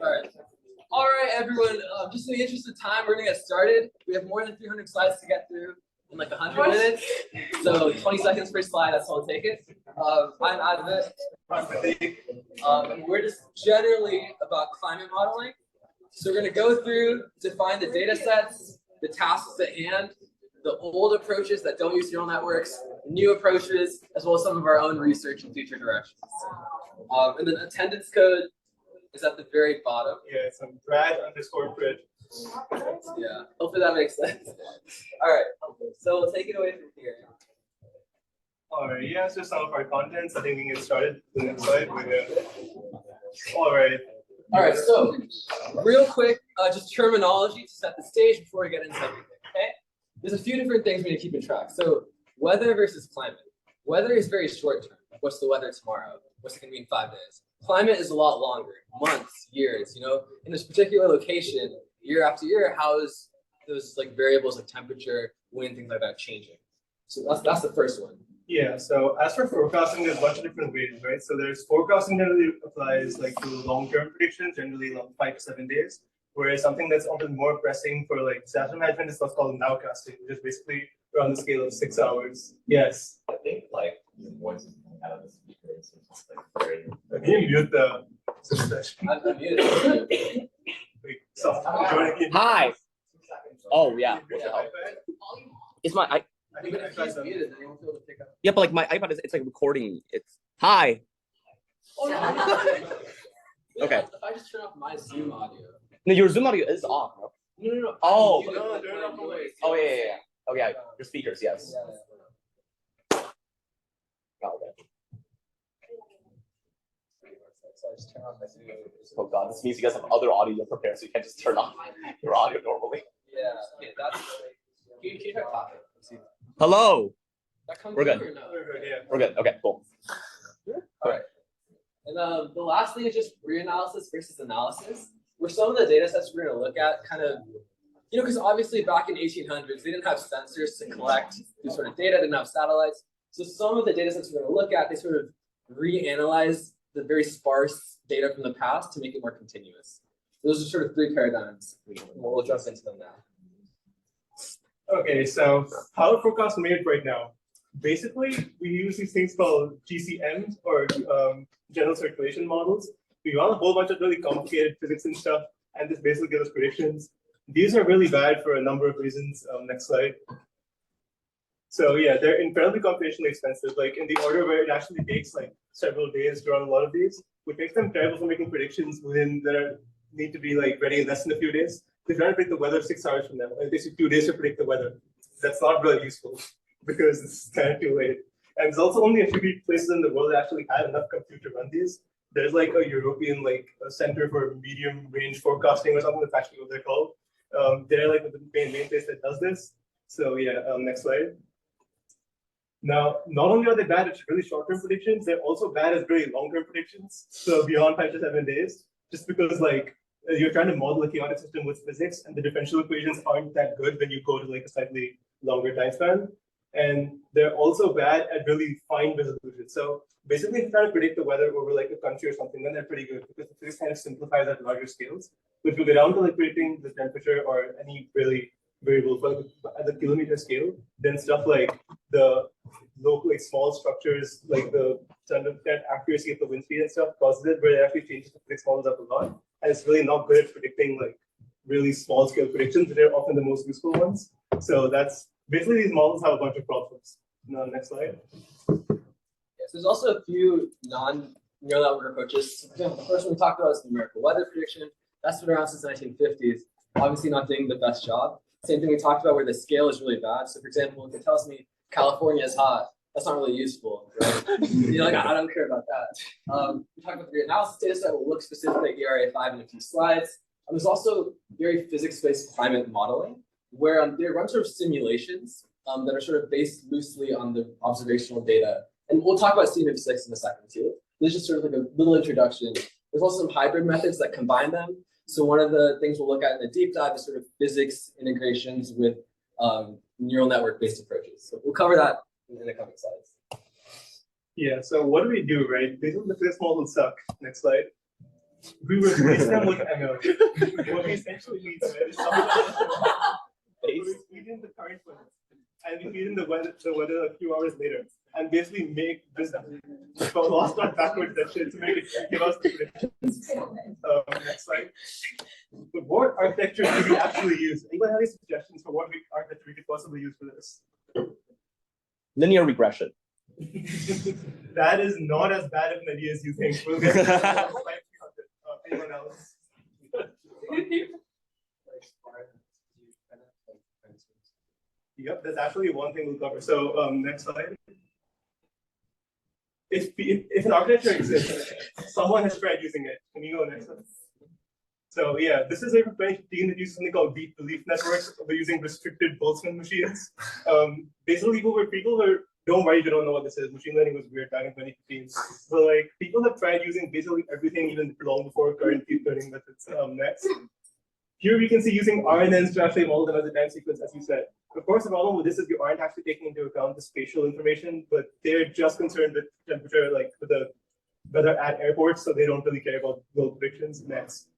All right, everyone. Just in the interest of time, we're gonna get started. We have more than 300 slides to get through in like 100 minutes. So 20 seconds per slide. That's all it'll take it. I'm Advit. Prateik. And we're just generally about climate modeling. So we're gonna go through, define the data sets, the tasks at hand, the old approaches that don't use neural networks, new approaches, as well as some of our own research and future directions. And then attendance code is at the very bottom. Yeah, it's on Brad_Prid. Yeah, hopefully that makes sense. All right, so we'll take it away from here. All right, yeah, so some of our contents. I think we can get started. The next slide. All right. All right, so real quick, just terminology to set the stage before we get into everything, okay? There's a few different things we need to keep in track. So weather versus climate. Weather is very short term. What's the weather tomorrow? What's it gonna be in 5 days? Climate is a lot longer, months, years, you know? In this particular location, year after year, how is those like variables like temperature, wind, things like that changing? So that's the first one. Yeah, so as for forecasting, there's a bunch of different ways, right? So there's forecasting generally applies like to long-term predictions, generally like 5 to 7 days, whereas something that's often more pressing for like disaster management is what's called nowcasting, which is basically on the scale of 6 hours. Yes. I think like the voice is coming out of the speakers. It's like very. Can you mute the session? I'm muted. Hi. Oh yeah. It's my I think If he's muted, then he won't be able to pick up. yeah, but like my iPad is it's like recording. It's hi. Oh, no. Okay. If I just turn off my Zoom audio. No, your Zoom audio is off, bro. No. Oh. I'm muted, No, like, turn my off the noise. Oh yeah. Oh yeah. Your speakers, yes. Yeah. Oh, okay. So I just turn off my Zoom. Oh god, this means you guys have other audio prepared, so you can't just turn off your audio normally. Yeah. Okay, that's really. Can you try talking? Hello. That comes We're good. through or no? We're good, yeah. We're good. Okay, cool. All right. And the last thing is just reanalysis versus analysis, where some of the data sets we're going to look at kind of, you know, because obviously back in 1800s, they didn't have sensors to collect this sort of data, didn't have satellites. So some of the data sets we're going to look at, they sort of reanalyze the very sparse data from the past to make it more continuous. Those are sort of 3 paradigms. We'll jump into them now. Okay, so how are forecasts made right now? Basically, we use these things called GCMs or general circulation models. We run a whole bunch of really complicated physics and stuff, and this basically gives us predictions. These are really bad for a number of reasons. Next slide. So yeah, they're incredibly computationally expensive, like in the order where it actually takes like several days to run a lot of these, which makes them terrible for making predictions within that need to be like ready in less than a few days. If you're trying to predict the weather 6 hours from now, it takes you 2 days to predict the weather. That's not really useful because it's kind of too late. And there's also only a few places in the world that actually have enough compute to run these. There's like a European like a Center for Medium Range Forecasting or something. That's actually what they're called. They're like the main place that does this. So yeah, next slide. Now, not only are they bad at really short-term predictions, they're also bad at very long-term predictions. So beyond 5 to 7 days, just because like you're trying to model a chaotic system with physics, and the differential equations aren't that good when you go to like a slightly longer time span. And they're also bad at really fine resolution. So basically, if you're trying to predict the weather over like a country or something, then they're pretty good because the physics kind of simplifies at larger scales. But if you go down to like predicting the temperature or any really variable at the kilometer scale, then stuff like the local, like small structures, like the standard accuracy of the wind speed and stuff causes it, where it actually changes the physics models up a lot. And it's really not good at predicting like really small scale predictions, but they're often the most useful ones. So that's basically these models have a bunch of problems. Now, next slide. Yes, there's also a few non-neural network approaches. For example, the first one we talked about is numerical weather prediction. That's been around since the 1950s. Obviously not doing the best job. Same thing we talked about where the scale is really bad. So for example, if it tells me California is hot, that's not really useful, right? You're like, I don't care about that. We talked about the reanalysis data set. We'll look specifically at ERA 5 in a few slides. There's also very physics-based climate modeling, where they run sort of simulations that are sort of based loosely on the observational data. And we'll talk about CNIF 6 in a second too. This is just sort of like a little introduction. There's also some hybrid methods that combine them. So one of the things we'll look at in the deep dive is sort of physics integrations with neural network-based approaches. So we'll cover that in the coming slides. Yeah, so what do we do, right? Basically, the physics models suck. Next slide. we replace them with ML. What we essentially need is someone we feed in the current weather, and we feed in the weather a few hours later, and basically make this lost or backwards that shit to make it give us the predictions. Next slide. But what architecture do we actually use? Anyone have any suggestions for what architecture we could possibly use for this? Linear regression. That is not as bad of an idea as you think. We'll get to that. Anyone else? Yep, that's actually one thing we'll cover. So next slide. If an architecture exists, someone has tried using it. Can you go next one? So yeah, this is a 2015 that uses something called deep belief networks. We're using restricted Boltzmann machines. Basically, people were don't worry, you don't know what this is. Machine learning was weird back in 2015. So like people have tried using basically everything even long before current deep learning methods. Next. Here we can see using RNNs to actually model them as a time sequence, as you said. Of course, the problem with this is you aren't actually taking into account the spatial information, but they're just concerned with temperature, like with the weather at airports, so they don't really care about load predictions. Next.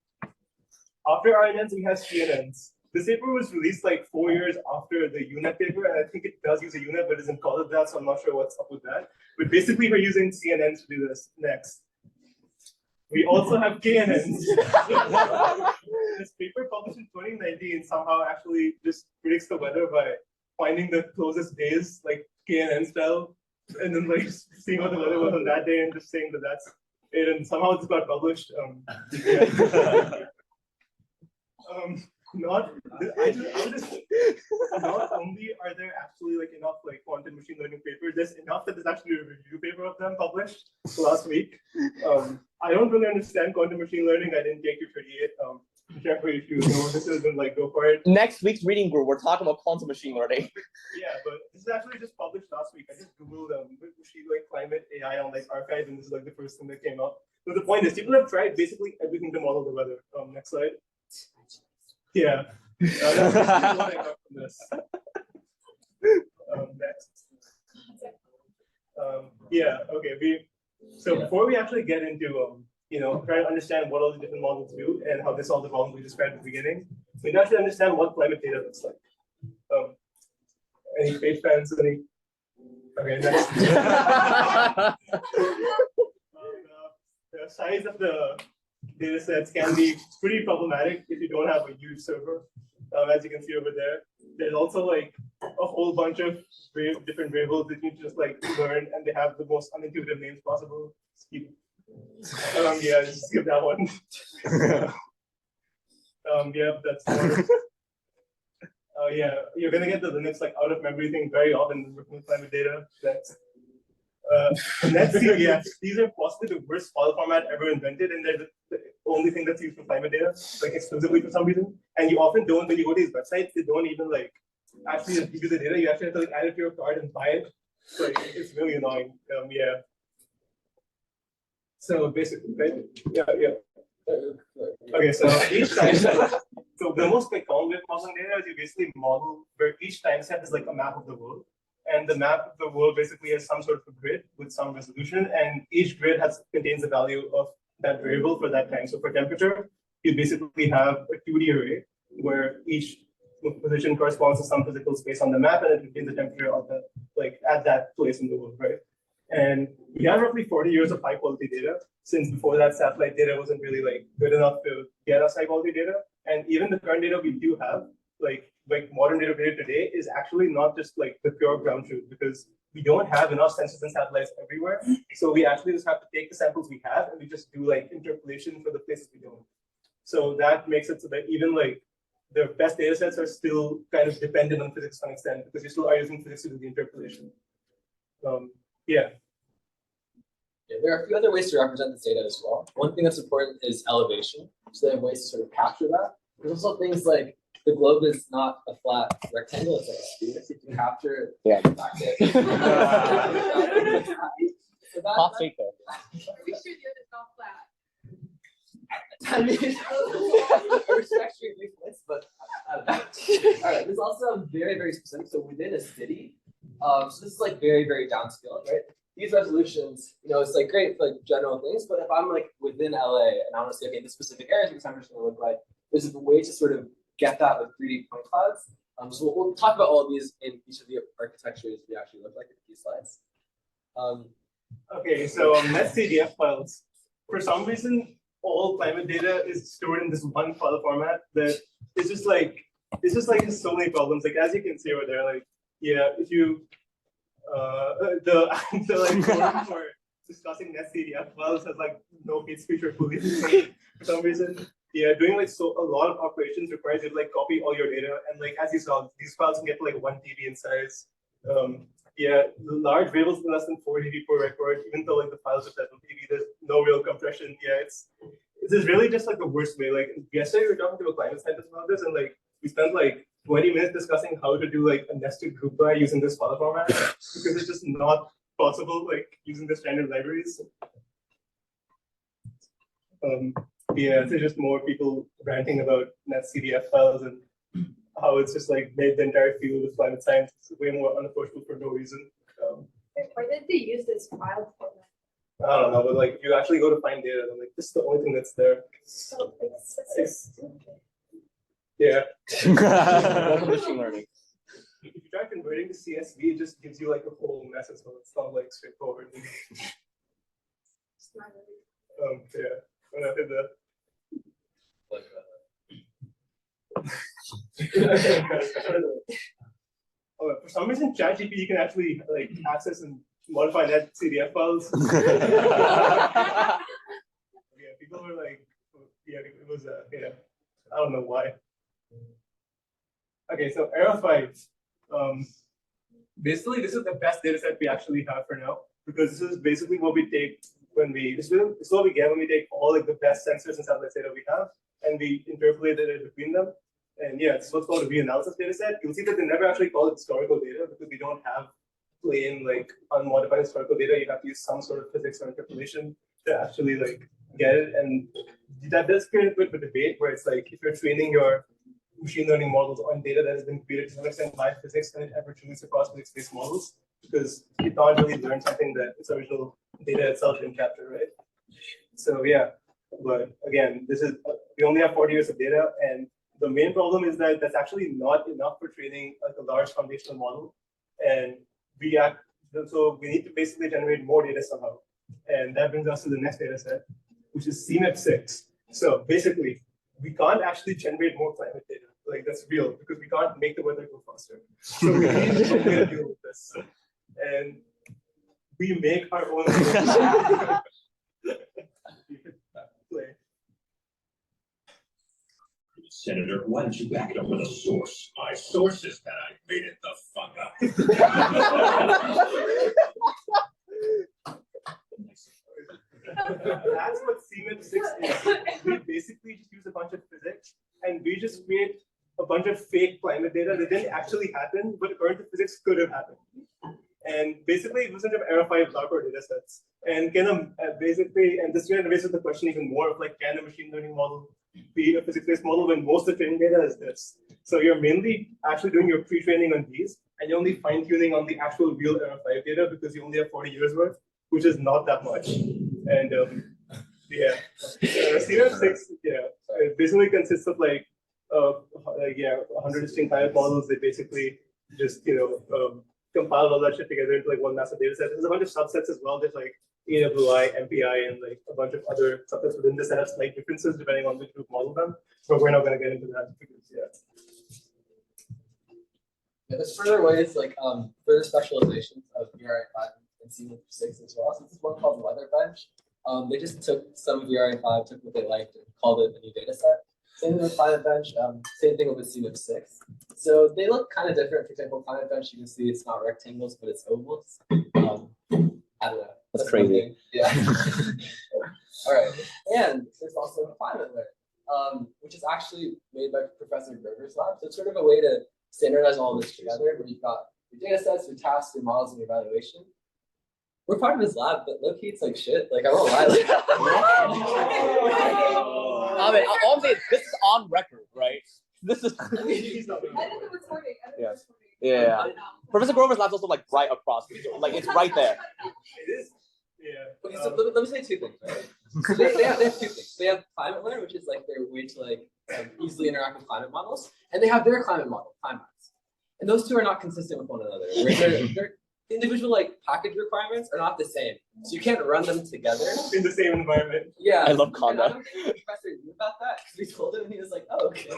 After RNNs, we have CNNs. This paper was released like 4 years after the UNet paper, and I think it does use a UNet, but doesn't call it that, so I'm not sure what's up with that. But basically, we're using CNNs to do this. Next. We also have KNNs. This paper published in 2019 somehow actually just predicts the weather by finding the closest days, like KNN style, and then like seeing what the weather was on that day and just saying that that's it. And somehow it's got published. Not only are there actually like enough like quantum machine learning papers, there's enough that there's actually a review paper of them published last week. I don't really understand quantum machine learning. I didn't take you 38. Jeffrey, if you know what this is, then like go for it. Next week's reading group, we're talking about quantum machine learning. Yeah, but this is actually just published last week. I just googled machine like climate AI on like archive, and this is like the first thing that came up. So the point is, people have tried basically everything to model the weather. Next slide. Yeah. That's what I got from this. Next. Yeah. Okay. So before we actually get into trying to understand what all the different models do and how they solve the problems we described at the beginning, we need to actually understand what climate data looks like. Any page fans? Any? Okay. Next. The size of the data sets can be pretty problematic if you don't have a huge server, as you can see over there. There's also like a whole bunch of different variables that you just like learn, and they have the most unintuitive names possible. Yeah, just skip that one. Yeah, that's more. Yeah, you're gonna get the Linux like out of memory thing very often working with climate data. That's NetCDF. These are possibly the worst file format ever invented, and they're the only thing that's used for climate data, like exclusively for some reason. And you often don't, when you go to these websites, they don't even like actually give you the data. You actually have to like add it to your card and buy it. So like, it's really annoying. Yeah. So basically, right? Yeah. Okay, so each time set, so the most like common way of modeling data is you basically model where each time set is like a map of the world. And the map of the world basically has some sort of a grid with some resolution, and each grid contains the value of that variable for that time. So for temperature, you basically have a 2D array where each position corresponds to some physical space on the map, and it contains the temperature of the at that place in the world, right? And we have roughly 40 years of high quality data, since before that satellite data wasn't really like good enough to get us high quality data. And even the current data we do have, like modern data today, is actually not just like the pure ground truth, because we don't have enough sensors and satellites everywhere. So we actually just have to take the samples we have and we just do like interpolation for the places we don't. So that makes it so that even like the best data sets are still kind of dependent on physics to some extent, because you still are using physics to do the interpolation. Yeah. There are a few other ways to represent this data as well. One thing that's important is elevation. So they have ways to sort of capture that. There's also things like the globe is not a flat rectangle, it's like a sphere. So you can capture it. Yeah. Back there. So Hot take though. Are we sure the other's not flat? I mean, I respect your viewpoints, but I don't know. All right, there's also very, very specific. So within a city, so this is like very, very downscaled, right? these resolutions, it's like great for like general things, but if I'm like within LA and I want to say, okay, this specific area is what temperature going to look like, there's a way to sort of get that with 3D point clouds. So we'll talk about all of these in each of the architectures we actually look like in these slides. Okay, so NetCDF files. For some reason, all climate data is stored in this one file format that it's just like has so many problems. Like as you can see over there, like if you the like forum for discussing NetCDF files has like no hate speech or police for some reason. Doing like a lot of operations requires you to like copy all your data, and like as you saw, these files can get to like 1 TB in size. The large variables less than 4 TB per record, even though like the files are 7 TB, there's no real compression. This is really just like the worst way. Like yesterday we were talking to a climate scientist about this, and like we spent like 20 minutes discussing how to do like a nested group by using this file format because it's just not possible like using the standard libraries. It's just more people ranting about NetCDF files and how it's just like made the entire field of climate science way more unapproachable for no reason. Why did they use this file format? I don't know, but like if you actually go to find data, then like this is the only thing that's there. So it's so stupid. Welcome to machine learning. If you try converting to CSV, it just gives you like a whole mess as well. It's not like straightforward. It's not really. When I did that. For some reason, ChatGPT you can actually like access and modify that CDF files. People were like, it was I don't know why. Okay, so Era 5. Basically, this is the best data set we actually have for now, because this is basically what we take when this is what we get when we take all like the best sensors and satellites data we have, and we interpolate the data between them. And it's what's called a reanalysis data set. You'll see that they never actually call it historical data because we don't have plain like unmodified historical data. You have to use some sort of physics or interpolation to actually like get it. And that does create a bit of a debate where it's like if you're training your machine learning models on data that has been created to some extent by physics, can it ever truly surpass physics-based models? Because you can't really learn something that its original data itself didn't capture, right? So but again, we only have 40 years of data, and the main problem is that that's actually not enough for training like a large foundational model, and so we need to basically generate more data somehow, and that brings us to the next data set, which is CMIP 6. So basically, we can't actually generate more climate data. Like that's real because we can't make the weather go faster. So we need a way to deal with this, and we make our own. Play. Senator, why don't you back it up with a source? My source is that I made it the fuck up. That's what CMIP 6 is. We basically just use a bunch of physics and we just create a bunch of fake climate data that didn't actually happen, but according to physics could have happened. And basically, it was of Era 5 Docker data sets. And basically, and this raises the question even more of like, can a machine learning model be a physics-based model when most of the training data is this? So you're mainly actually doing your pre-training on these, and you're only fine-tuning on the actual real Era 5 data because you only have 40 years worth, which is not that much. And CMIP 6, it basically consists of like 100 distinct climate models. They basically just compile all that shit together into like one massive data set. There's a bunch of subsets as well. There's like AWI, MPI, and like a bunch of other subsets within this that have slight differences depending on which group model them. But we're not going to get into that because there's further ways like further specializations of VRI5 and CMIP 6 as well. So this is one called the Weather Bench. They just took some VRI5, took what they liked, and called it a new data set. Same thing with Climate Bench, same thing with CMIP 6. So they look kind of different. For example, Climate Bench, you can see it's not rectangles, but it's ovals. I don't know. That's crazy. Yeah. All right. And there's also Climate Learn, which is actually made by Professor Berger's lab. So it's sort of a way to standardize all this together, where you've got your data sets, your tasks, your models, and your evaluation. We're part of his lab, but low-key it's like shit. Like, I won't lie. I mean, I'll say this is on record, right? This is. Edit the recording. Yeah. Professor Grover's lab's also like right across, like it's right there. It is. Yeah. Okay, so let me say two things, right? So they have two things. They have Climate Learn, which is like their way to like easily interact with climate models, and they have their climate model, Climax. And those two are not consistent with one another. Where their individual like package requirements are not the same, so you can't run them together In the same environment. Yeah, I love and Conda. I don't think the professor knew about that because we told him, and he was like, "Oh, okay."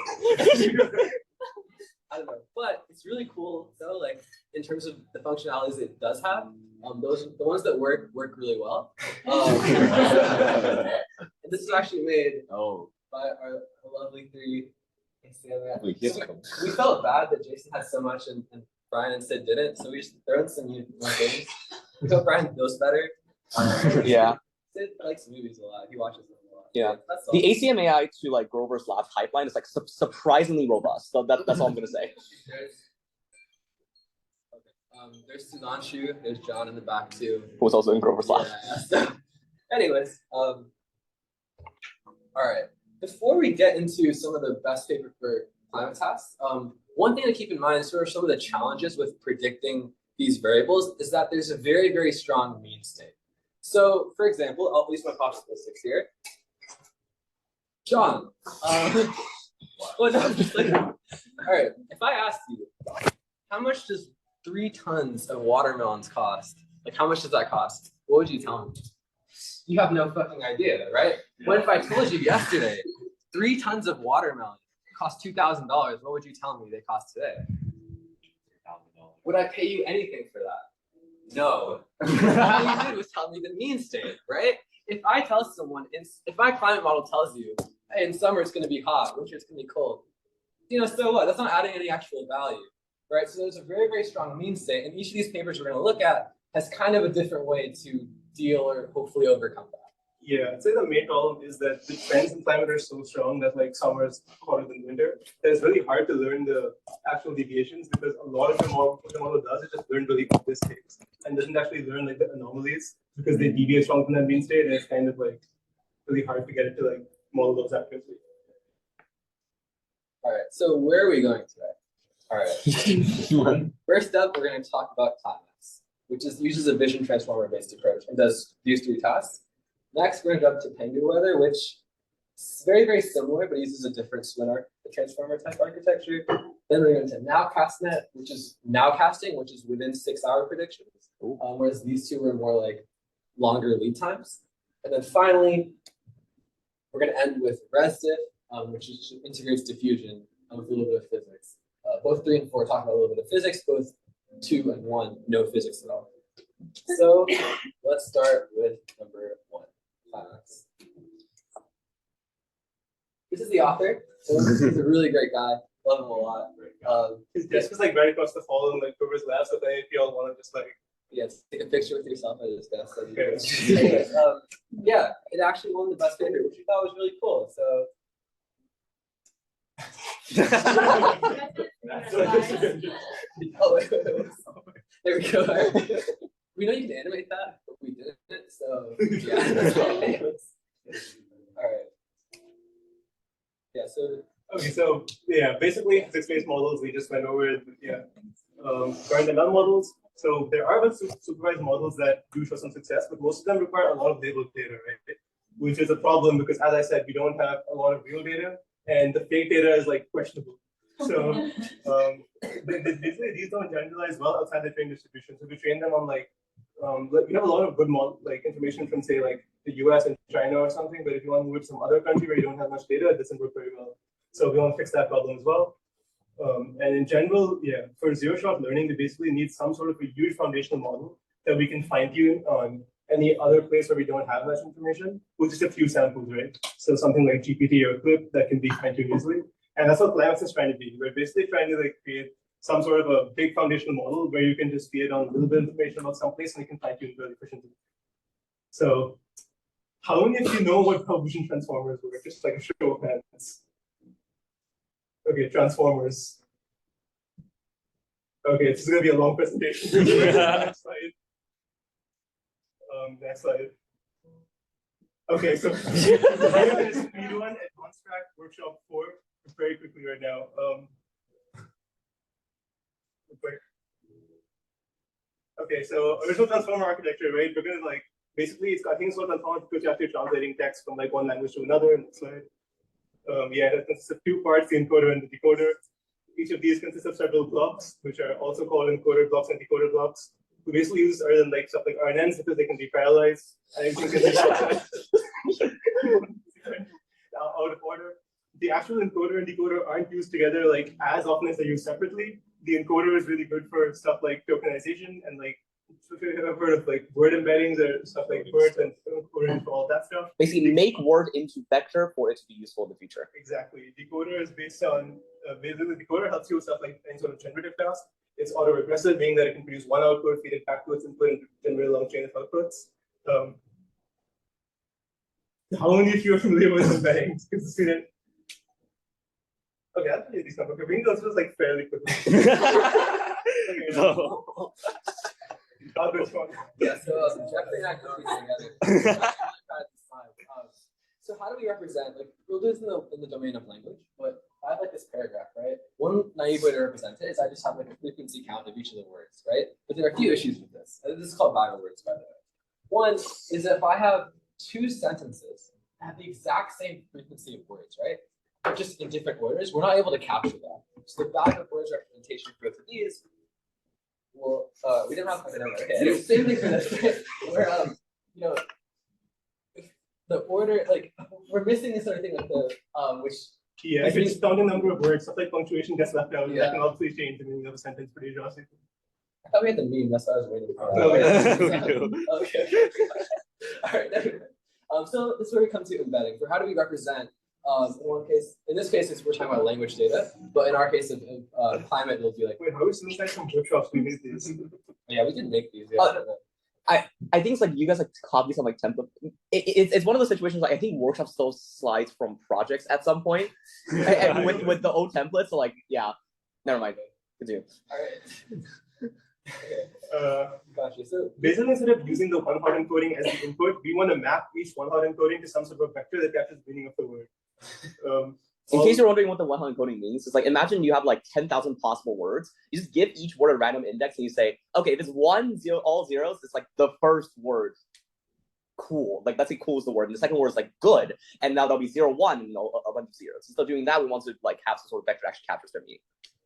I don't know, but it's really cool though. Like in terms of the functionalities it does have, those the ones that work really well. And this is actually made by our lovely three. We felt bad that Jason had so much and Brian and Sid didn't, so we just threw in some new things. We hope Brian knows better. Yeah. Sid likes movies a lot. He watches them a lot. Yeah. That's all. The ACM AI to like Grover's lab pipeline is like surprisingly robust. So that's all I'm gonna say. There's Sunanshu, there's John in the back too. Who was also in Grover's lab. Yeah, so, anyways, all right. Before we get into some of the best paper for climate tasks, one thing to keep in mind is sort of some of the challenges with predicting these variables is that there's a very, very strong mean state. So, for example, I'll use my pop statistics here. John, well, no, just like, all right, if I asked you, how much does 3 tons of watermelons cost? Like, how much does that cost? What would you tell me? You have no fucking idea, right? What if I told you yesterday 3 tons of watermelon cost $2,000? What would you tell me they cost today? Would I pay you anything for that? No. All you did was tell me the mean state, right? If I tell someone, if my climate model tells you, hey, in summer it's going to be hot, winter it's going to be cold, so what? That's not adding any actual value, right? So there's a very, very strong mean state, and each of these papers we're going to look at has kind of a different way to deal or hopefully overcome that. Yeah, I'd say the main problem is that the trends in climate are so strong that like summer is hotter than winter. That it's really hard to learn the actual deviations because a lot of the model does is just learn really good mistakes and doesn't actually learn like the anomalies because they deviate strong from that mean state, and it's kind of like really hard to get it to like model those accurately. All right, so where are we going today? All right. First up, we're going to talk about Climax, which uses a vision transformer-based approach and does these 3 tasks. Next, we're going to jump to Penguin Weather, which is very, very similar, but uses a different swinner, the transformer type architecture. Then we're going to Nowcastnet, which is nowcasting, which is within 6-hour predictions, whereas these two were more like longer lead times. And then finally, we're going to end with ResDiff, which integrates diffusion with a little bit of physics. Both 3 and 4 talk about a little bit of physics, both 2 and 1, no physics at all. So let's start with number 1. Climax. This is the author. So he's a really great guy. Love him a lot. His desk is like right across the hall in like Grover's lab, so if y'all want to just like take a picture with yourself at his desk. Okay. Anyways, yeah, it actually won the best paper, which we thought was really cool. So oh, wait. There we go. We know you can animate that, but we didn't. So yeah. All right. Yeah. So. Okay, so yeah, basically physics-based models we just went over. Current ML models. So there are supervised models that do show some success, but most of them require a lot of labeled data, right? Which is a problem because, as I said, we don't have a lot of real data, and the fake data is like questionable. So basically, these don't generalize well outside the training distribution. So we train them on like we have a lot of good information from say like the US and China or something, but if you want to move to some other country where you don't have much data, it doesn't work very well. So we want to fix that problem as well. And in general, yeah, for zero-shot learning, we basically need some sort of a huge foundational model that we can fine-tune on any other place where we don't have much information, with just a few samples, right? So something like GPT or Clip that can be fine-tuned easily. And that's what Climax is trying to be. We're basically trying to like create some sort of a big foundational model where you can just feed it on a little bit of information about some place and you can fine-tune it really efficiently. So how many of you know what vision transformers were? Just like a show of hands. Okay, transformers. Okay, this is going to be a long presentation. Next slide. Next slide. Okay, so speed 1 advanced track workshop 4 very quickly right now. Okay, so original transformer architecture, right? We're gonna like basically it's got things called transformers which are actually translating text from like one language to another in the slide. Yeah, it consists of two parts, the encoder and the decoder. Each of these consists of several blocks, which are also called encoder blocks and decoder blocks. We basically use other than like stuff like RNNs because they can be parallelized and everything can be out of order. The actual encoder and decoder aren't used together like as often as they're used separately. The encoder is really good for stuff like tokenization and like if you have heard of like word embeddings or stuff like words and encoding for all that stuff. Basically, make word into vector for it to be useful in the future. Exactly. Decoder is based on basically decoder helps you with stuff like any sort of generative task. It's autoregressive, meaning that it can produce one output, feed it back to its input, and generate a long chain of outputs. How many of you are familiar with embeddings? Because the student. Okay, I'll tell you these numbers. Bring those just like fairly quickly. Okay, No. I'll go strong. Yeah, so Jeffrey and I put these together. So how do we represent, like, we'll do this in the domain of language, but I have like this paragraph, right? One naive way to represent it is I just have like a frequency count of each of the words, right? But there are a few issues with this. This is called viral words, by the way. One is if I have two sentences that have the exact same frequency of words, right? But just in different orders, we're not able to capture that. So the value of words representation for both of these, well, we didn't have okay. Anyway, same thing for this, right? Where you know, the order, like we're missing this sort of thing like the which yeah, if it's counting number of words, stuff like punctuation gets left out, yeah. that can obviously change the meaning of a sentence pretty drastically. I thought we had the meme, that's what I was waiting for. Oh, yeah. We do. Okay. All right, anyway. So this is where we come to embedding. For how do we represent in this case, we're talking about language data, but in our case of climate, it'll be like. Wait, how is this like some workshops we made these? Yeah, we did make these. Yeah. I think it's like you guys like copy some like template. It's one of those situations like I think workshops stole slides from projects at some point, and with the old templates. So like yeah, never mind. Continue. All right. Okay. Gotcha. So basically, instead of using the one-hot encoding as the input, we want to map each one-hot encoding to some sort of vector that captures the meaning of the word. In case you're wondering what the one-hot encoding means, it's like imagine you have like 10,000 possible words. You just give each word a random index and you say, okay, if it's 1, 0, all zeros, it's like the first word. Cool. Like let's say cool is the word, and the second word is like good, and now there'll be 0, 1, and a bunch of zeros. Instead of doing that, we want to like have some sort of vector that actually captures their meaning.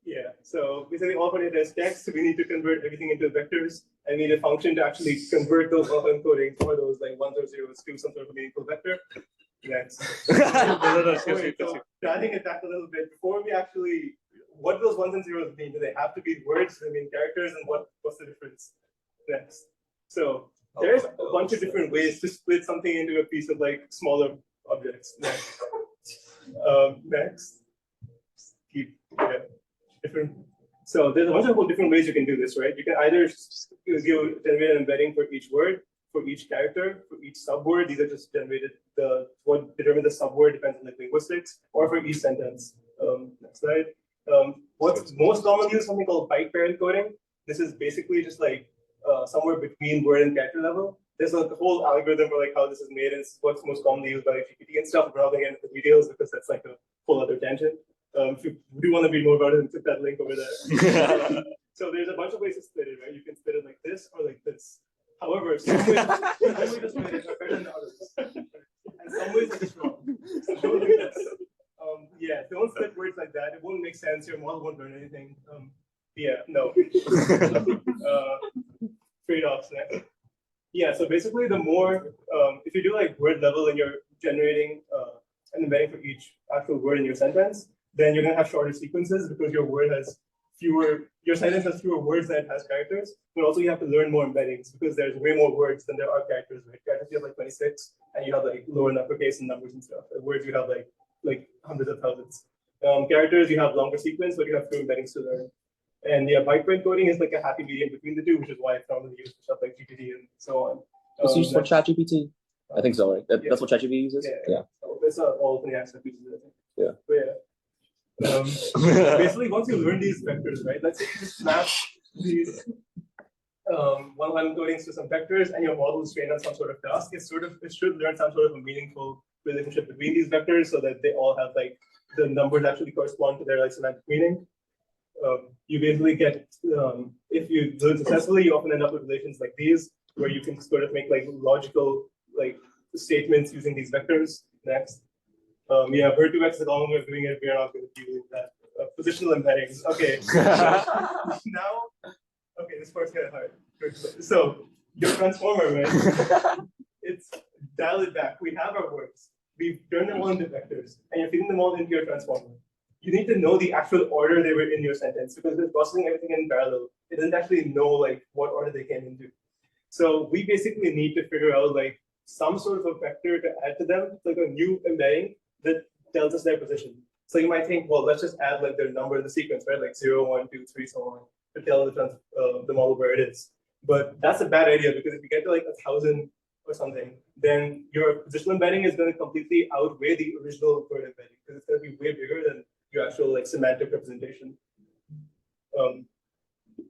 Yeah, so basically all of it is text, so we need to convert everything into vectors, and we need a function to actually convert those encodings or those like 1s or 0s to some sort of meaningful vector. Next. So adding it back a little bit, before we actually, what do those 1s and 0s mean? Do they have to be words? Do they mean characters? And what's the difference? Next. So there's a bunch of different ways to split something into a piece of like smaller objects. Next. Next. Keep different. So there's a bunch of whole different ways you can do this, right? You can either generate an embedding for each word, for each character, for each subword. These are just generated. What determines the subword depends on the linguistics, or for each sentence. Next slide. What's most commonly used is something called byte pair encoding. This is basically just like somewhere between word and character level. There's a whole algorithm for like how this is made, and it's what's most commonly used by GPT and stuff. We're not going to get into the details because that's like a whole other tangent. If you do want to read more about it, click that link over there. So there's a bunch of ways to split it, right? You can split it like this or like this. However, some ways to split it are better than others, and some ways are just wrong. So don't do this. Yeah, don't split words like that. It won't make sense. Your model won't learn anything. Yeah, no. Trade-offs next. Yeah, so basically, the more if you do like word level and you're generating an embedding for each actual word in your sentence, then you're gonna have shorter sequences because your sentence has fewer words than it has characters. But also you have to learn more embeddings because there's way more words than there are characters, right? Characters you have like 26, and you have like lower and uppercase and numbers and stuff. And words you have like hundreds of thousands. Characters you have longer sequence, but you have fewer embeddings to learn. And yeah, byte pair encoding is like a happy medium between the two, which is why it's normally used for stuff like GPT and so on. It's used for ChatGPT. I think so, right? That's what ChatGPT uses? Yeah. So that's all open access uses it, I think. Yeah. But yeah. Basically, once you learn these vectors, right? Let's say you just map these one-on-one encodings to some vectors, and your model is trained on some sort of task. It should learn some sort of a meaningful relationship between these vectors, so that they all have like the numbers actually correspond to their like semantic meaning. you basically get, if you do it successfully, you often end up with relations like these, where you can sort of make like logical like statements using these vectors. Next. Yeah, Ver2x is a long way of doing it. We are not going to do that. Positional embeddings. Okay. So now, okay, this part's kind of hard. So your transformer, right? It's dial it back. We have our words. We've turned them all into vectors, and you're feeding them all into your transformer. You need to know the actual order they were in your sentence, because it's processing everything in parallel. It doesn't actually know like what order they came into. So we basically need to figure out like some sort of a vector to add to them, like a new embedding that tells us their position. So you might think, well, let's just add like their number in the sequence, right? Like 0, 1, 2, 3, so on, to tell the model where it is. But that's a bad idea, because if you get to like 1,000 or something, then your positional embedding is going to completely outweigh the original word embedding, because it's going to be way bigger than your actual like semantic representation.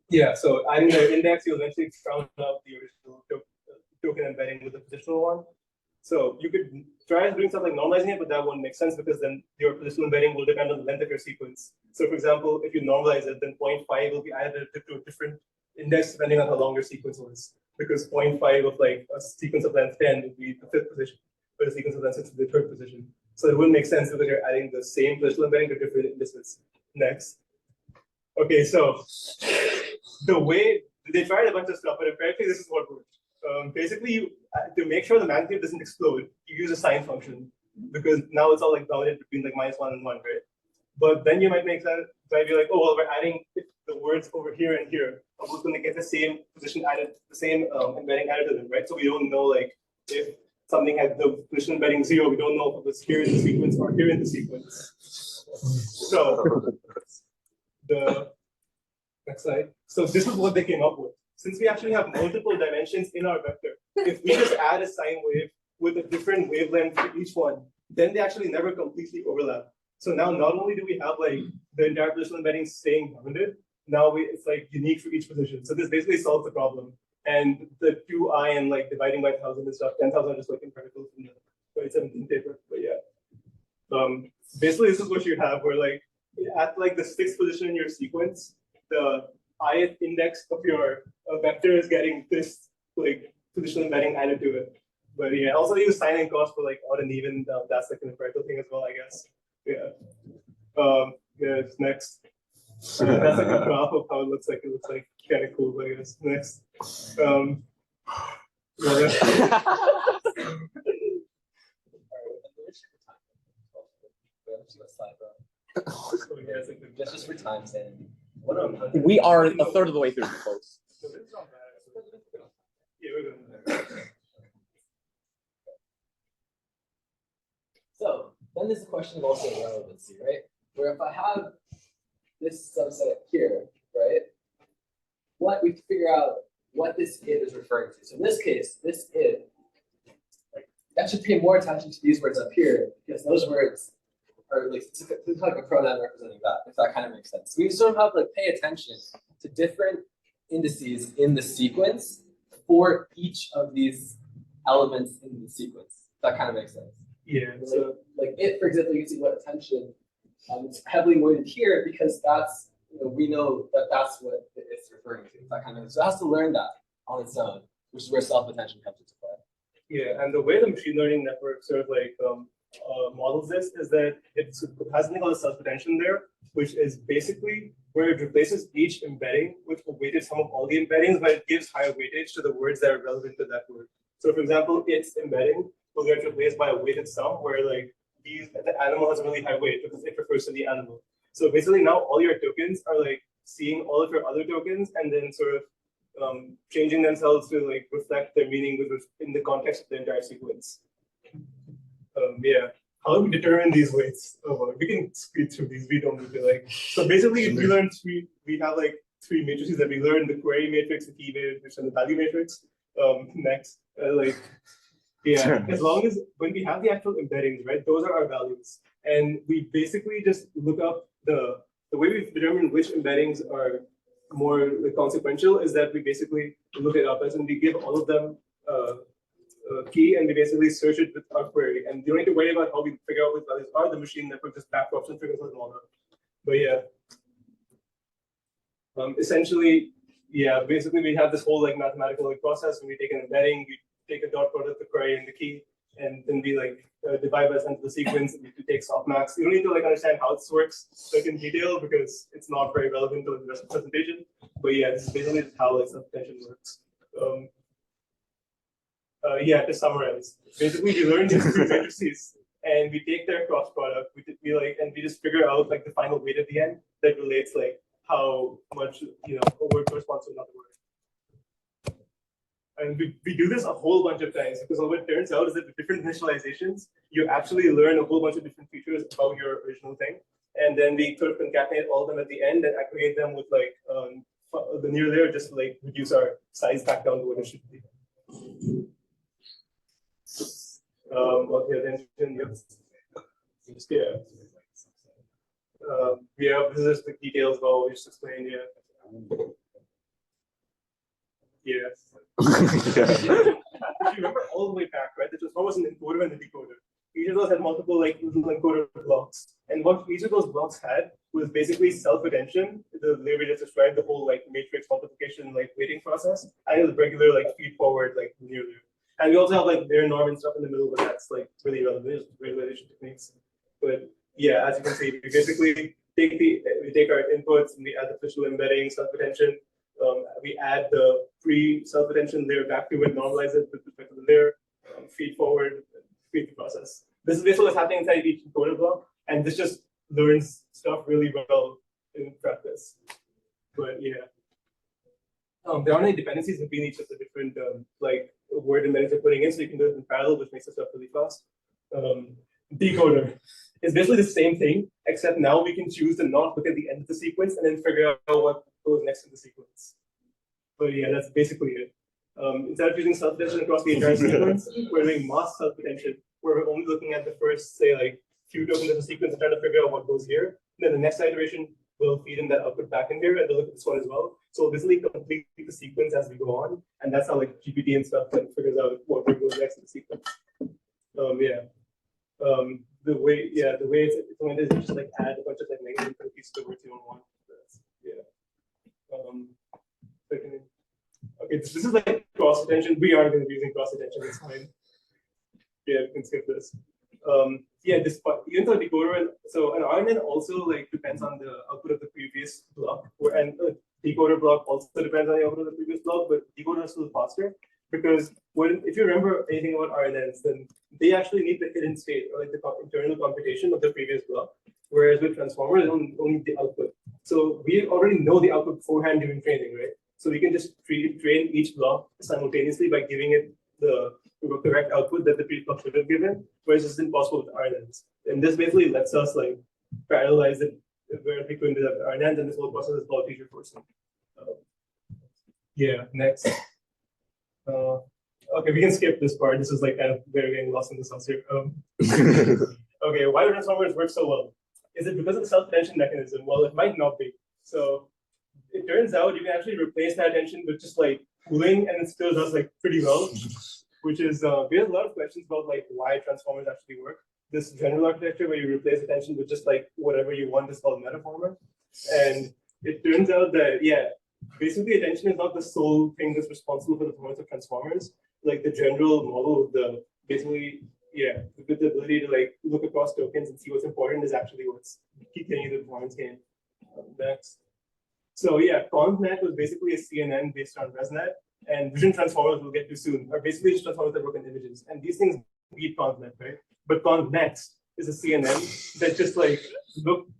Yeah, so adding the index, you'll eventually round out the original token embedding with the positional one. So you could try doing stuff like normalizing it, but that won't make sense, because then your positional embedding will depend on the length of your sequence. So for example, if you normalize it, then 0.5 will be added to a different index depending on how long your sequence was. Because 0.5 of like a sequence of length 10 would be the 5th position, but a sequence of length 6 would be the 3rd position. So it wouldn't make sense because you're adding the same positional embedding to different indices. Next. Okay, so the way they tried a bunch of stuff, but apparently this is what worked. Basically, to make sure the magnitude doesn't explode, you use a sign function, because now it's all like bounded between like -1 and 1, right? But then you might make sense, might be like, oh well, we're adding the words over here and here. Are both going to get the same position added, the same embedding added to them, right? So we don't know like if something had the position embedding 0, we don't know if it was here in the sequence or here in the sequence. So the next slide. So this is what they came up with. Since we actually have multiple dimensions in our vector, if we just add a sine wave with a different wavelength for each one, then they actually never completely overlap. So now not only do we have like the entire positional embedding staying bounded, now it's like unique for each position. So this basically solves the problem. And the 2i and like dividing by 1,000 and stuff, 10,000 are just like empirical from the 2017 paper. But yeah. Basically this is what you have, where like at like the 6th position in your sequence, the ith index of your vector is getting this like positional embedding added to it. But yeah, also use sign and cos for like odd and even. That's like an empirical thing as well, I guess. Yeah. Yeah. Next. That's like a graph of how it looks like. It looks like kind of cool, I guess. Next. Yeah. Just for time saying. We are a third of the way through, folks. So then there's the question of also relevancy, right? Where if I have this subset here, right, what we have to figure out what this id is referring to. So in this case, this id, that should pay more attention to these words up here, because those words are like, it's like a pronoun representing that, if that kind of makes sense. So we sort of have to like pay attention to different indices in the sequence for each of these elements in the sequence. That kind of makes sense. Yeah. So like it, for example, you can see what attention it's heavily weighted here, because that's, we know that that's what it's referring to. That kind of, so it has to learn that on its own, which is where self-attention comes into play. Yeah, and the way the machine learning network sort of like models this is that it has something called a self-attention there, which is basically where it replaces each embedding with a weighted sum of all the embeddings, but it gives higher weightage to the words that are relevant to that word. So for example, its embedding will get replaced by a weighted sum where like the animal has a really high weight because it refers to the animal. So basically now all your tokens are like seeing all of your other tokens and then sort of changing themselves to like reflect their meaning in the context of the entire sequence. Yeah, how do we determine these weights? Oh, we can speed through these. We don't need to like. So basically, we learned we have like 3 matrices that we learned: the query matrix, the key matrix, and the value matrix. Next, like. Yeah, as long as when we have the actual embeddings, right, those are our values. And we basically just look up the way we determine which embeddings are more like, consequential is that we basically look it up as and we give all of them key and we basically search it with our query. And you don't need to worry about how we figure out which values are. The machine network just backprops and figures them all out. But yeah. Essentially, yeah, basically we have this whole like mathematical like process. When we take an embedding, we take a dot product, the query, and the key, and then we like divide by the sense of the sequence. And we take softmax. You don't need to like understand how this works like in detail because it's not very relevant to the rest of the presentation. But yeah, this is basically how like self-attention works. Yeah, to summarize, basically we learn these three matrices and we take their cross product. We just figure out like the final weight at the end that relates like how much a word corresponds to another word. And we do this a whole bunch of times because what it turns out is that with different initializations, you actually learn a whole bunch of different features about your original thing. And then we sort of concatenate all of them at the end and aggregate them with like the near layer just to like reduce our size back down to what it should be. Okay, then yeah. Yeah, this is the details of all we just explained. Yeah. Yeah. If you remember all the way back, right? The transformer was an encoder and a decoder. Each of those had multiple like little encoder blocks, and what each of those blocks had was basically self-attention. The layer we just described, the whole like matrix multiplication like weighting process, and the regular like feed forward like linear layer. And we also have like layer norm and stuff in the middle, but that's like really relevant visualization techniques. But yeah, as you can see, we basically take our inputs and we add the official embedding, self-attention. We add the pre-self-attention layer back to it, normalize it with respect to the layer, feed forward, feed the process. This is basically what's happening inside each encoder block, and this just learns stuff really well in practice. But yeah, there aren't any dependencies between each of the different like word embeddings you're putting in, so you can do it in parallel, which makes the stuff really fast. Decoder is basically the same thing, except now we can choose to not look at the end of the sequence and then figure out what goes next in the sequence. But yeah, that's basically it. Instead of using self-attention across the entire sequence, we're doing mass self-attention, where we're only looking at the first, say, like few tokens of the sequence and trying to figure out what goes here. And then the next iteration will feed in that output back in here, and we'll look at this one as well. So we'll basically complete the sequence as we go on, and that's how like GPT and stuff then figures out what goes next in the sequence. The way it's implemented is just like add a bunch of like negative pieces to words you don't want. Okay, this is like cross attention. We are going to be using cross attention. It's fine. Yeah, we can skip this. Yeah, this part, even though decoder, so an RNN also like depends on the output of the previous block, and decoder block also depends on the output of the previous block, but decoder is still faster because if you remember anything about RNNs, then they actually need the hidden state or like the internal computation of the previous block, whereas with transformers, they only need the output. So we already know the output beforehand during training, right? So we can just train each block simultaneously by giving it the correct output that the previous block should have given, whereas it's impossible with RNNs. And this basically lets us like parallelize it very frequently with RNNs, and this whole process is called feature forcing. Yeah, next. Okay, we can skip this part. This is like kind of very getting lost in the sauce here. Okay, why do transformers work so well? Is it because of the self-attention mechanism? Well, it might not be. So it turns out you can actually replace that attention with just like cooling, and it still does like pretty well. Which is we have a lot of questions about like why transformers actually work. This general architecture where you replace attention with just like whatever you want is called metaformer, and it turns out that basically attention is not the sole thing that's responsible for the performance of transformers. Like the general model of the basically with the ability to like look across tokens and see what's important is actually what's getting you the performance gain. Next. So yeah, ConvNet was basically a CNN based on ResNet, and vision transformers we'll get to soon are basically just transformers that work in images, and these things beat ConvNet, right? But ConvNext is a CNN that just like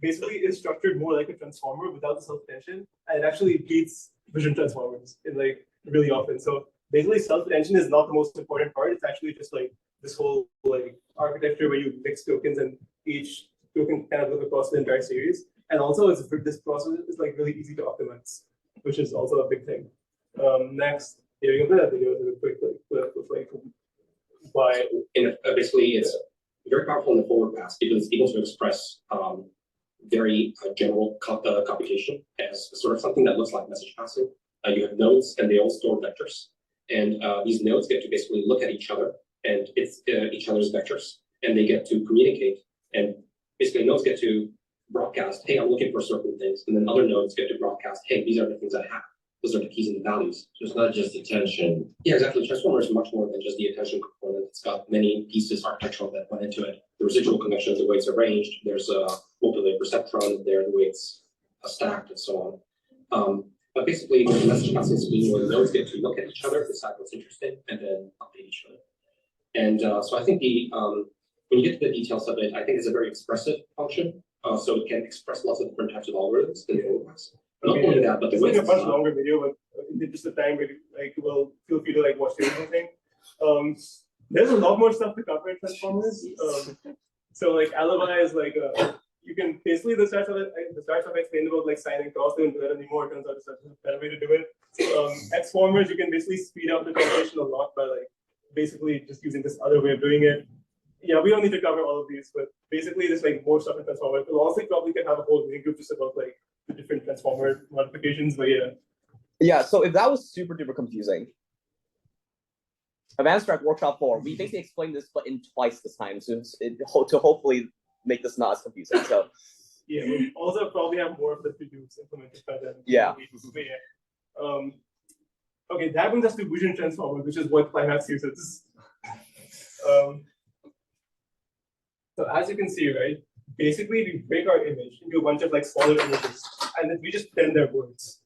basically is structured more like a transformer without the self-attention, and it actually beats vision transformers in like really often. So basically, self-attention is not the most important part. It's actually just like this whole like architecture where you mix tokens and each token kind of look across the entire series. And also, this process is like really easy to optimize, which is also a big thing. Next, yeah, you can play that video really quickly with like why. Basically, it's very powerful in the forward pass because it's able to express very general computation as sort of something that looks like message passing. You have nodes, and they all store vectors, and these nodes get to basically look at each other and it's each other's vectors, and they get to communicate, and basically nodes get to broadcast, hey, I'm looking for certain things, and then other nodes get to broadcast, hey, these are the things I have. Those are the keys and the values. So it's not just attention. Yeah, exactly. Transformer is much more than just the attention component. It's got many pieces architectural that went into it. The residual connections, the way it's arranged. There's a multi-layer perceptron there, the way it's stacked, and so on. But basically, the message passing scheme where the nodes get to look at each other, decide what's interesting, and then update each other. And so I think when you get to the details of it, I think it's a very expressive function. So it can express lots of different types of algorithms in the overpass. Not only that, but the it's way like a much longer video, but in the interest of time, like, well, feel free to like watch the whole thing. There's a lot more stuff to cover in Transformers. So like Alibi is like you can basically the start of I explained about like signing cross, they don't do that anymore. It turns out it's a better way to do it. X-formers, you can basically speed up the computation a lot by like basically just using this other way of doing it. Yeah, we don't need to cover all of these, but basically there's like more stuff in Transformers. We'll also probably can have a whole reading group just about like the different Transformer modifications, but yeah. Yeah, so if that was super duper confusing, Advanced Track Workshop 4, we basically explained this but in twice this time, so to hopefully make this not as confusing. So yeah, we'll also probably have more of the to-dos implemented by then. Yeah. But yeah. Okay, that brings us to Vision Transformer, which is what Climax uses. So as you can see, right, basically we break our image into a bunch of like smaller images, and then we just pretend they're words.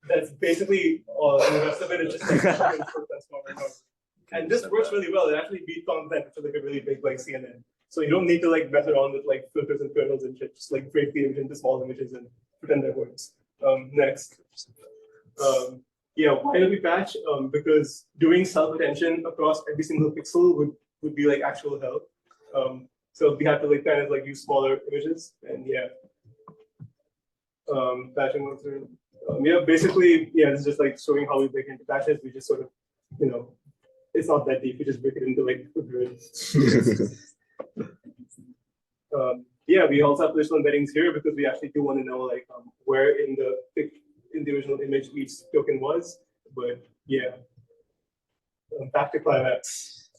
That's basically all. And the rest of it is just like Transformer. And this works really well. It actually beat content to like a really big like CNN. So you don't need to like mess around with like filters and kernels and shit. Just like break the image into small images and pretend they're words. Next. Yeah, why do we patch? Because doing self-attention across every single pixel would be like actual help. So we have to like kind of like use smaller images, and yeah. Patching one through. Yeah, basically, yeah, it's just like showing how we break into patches. We just sort of, you know, it's not that deep. We just break it into like a grid. Yeah, we also have positional embeddings here because we actually do want to know like where in the original image each token was. But yeah, back to Climax.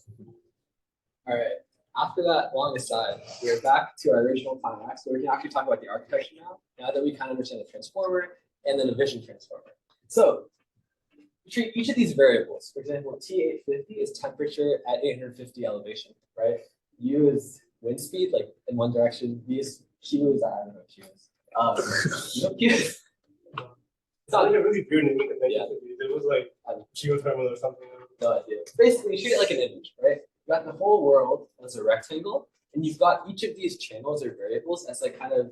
All right. After that long aside, we're back to our original Climax, where we can actually talk about the architecture now that we kind of understand the transformer and then the vision transformer. So we treat each of these variables. For example, T850 is temperature at 850 elevation, right? U is wind speed, like in one direction. V is Q is, I don't know what Q is. Q is. It's not like a really weird naming convention. Yeah. It was like geothermal or something. No idea. Basically, you treat it like an image, right? You got the whole world as a rectangle, and you've got each of these channels or variables as like kind of,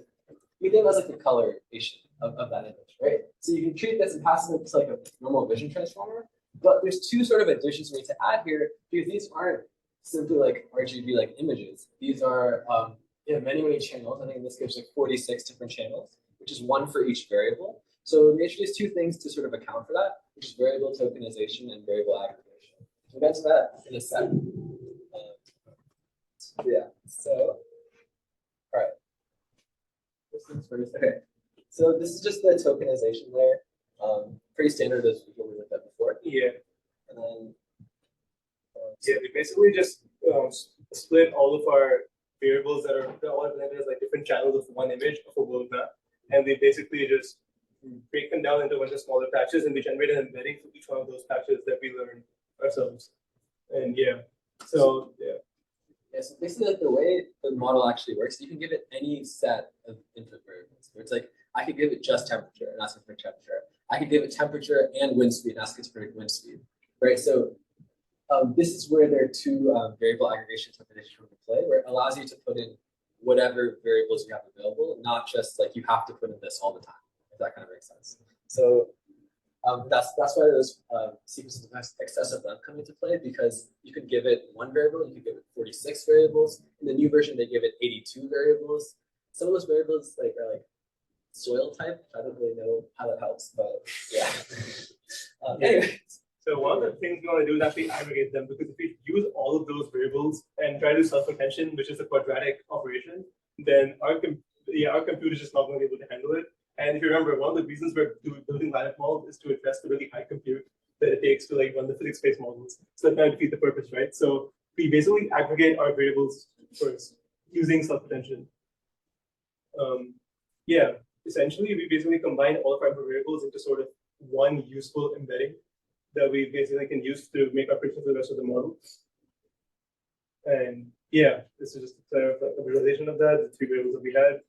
we think as like the coloration of that image, right? So you can treat this and pass it into like a normal vision transformer, but there's two sort of additions we need to add here because these aren't simply like RGB like images. These are you have many channels. I think in this case like 46 different channels, which is one for each variable. So we introduced two things to sort of account for that, which is variable tokenization and variable aggregation. We'll get to that in a second. Yeah, so, all right. This thing's first. Okay, so this is just the tokenization layer. Pretty standard as what we looked at before. Yeah. And then, yeah, we basically just split all of our variables that are all implemented as like different channels of one image of a world map, and we basically just break them down into a bunch of smaller patches, and we generate an embedding for each one of those patches that we learn ourselves. And yeah, so yeah. Yeah, so basically like the way the model actually works, you can give it any set of input variables. Where it's like, I could give it just temperature and ask it for temperature. I could give it temperature and wind speed and ask it to predict wind speed, right? So this is where there are two variable aggregation tokenization come into play, where it allows you to put in whatever variables you have available, not just like you have to put in this all the time, if that kind of makes sense. So that's why those sequences of excessive length come into play, because you could give it one variable, you could give it 46 variables. In the new version, they give it 82 variables. Some of those variables are like soil type. I don't really know how that helps, but yeah. Anyway. So one of the things we want to do is actually aggregate them, because if we use all of those variables and try to do self-attention, which is a quadratic operation, then our computer is just not going to be able to handle it. And if you remember, one of the reasons we're building linear models is to address the really high compute that it takes to like run the physics-based models. So that kind of defeat the purpose, right? So we basically aggregate our variables first using self-attention. Yeah, essentially we basically combine all of our variables into sort of one useful embedding that we basically can use to make our predictions for the rest of the model. And yeah, this is just a visualization of that, the three variables that we had.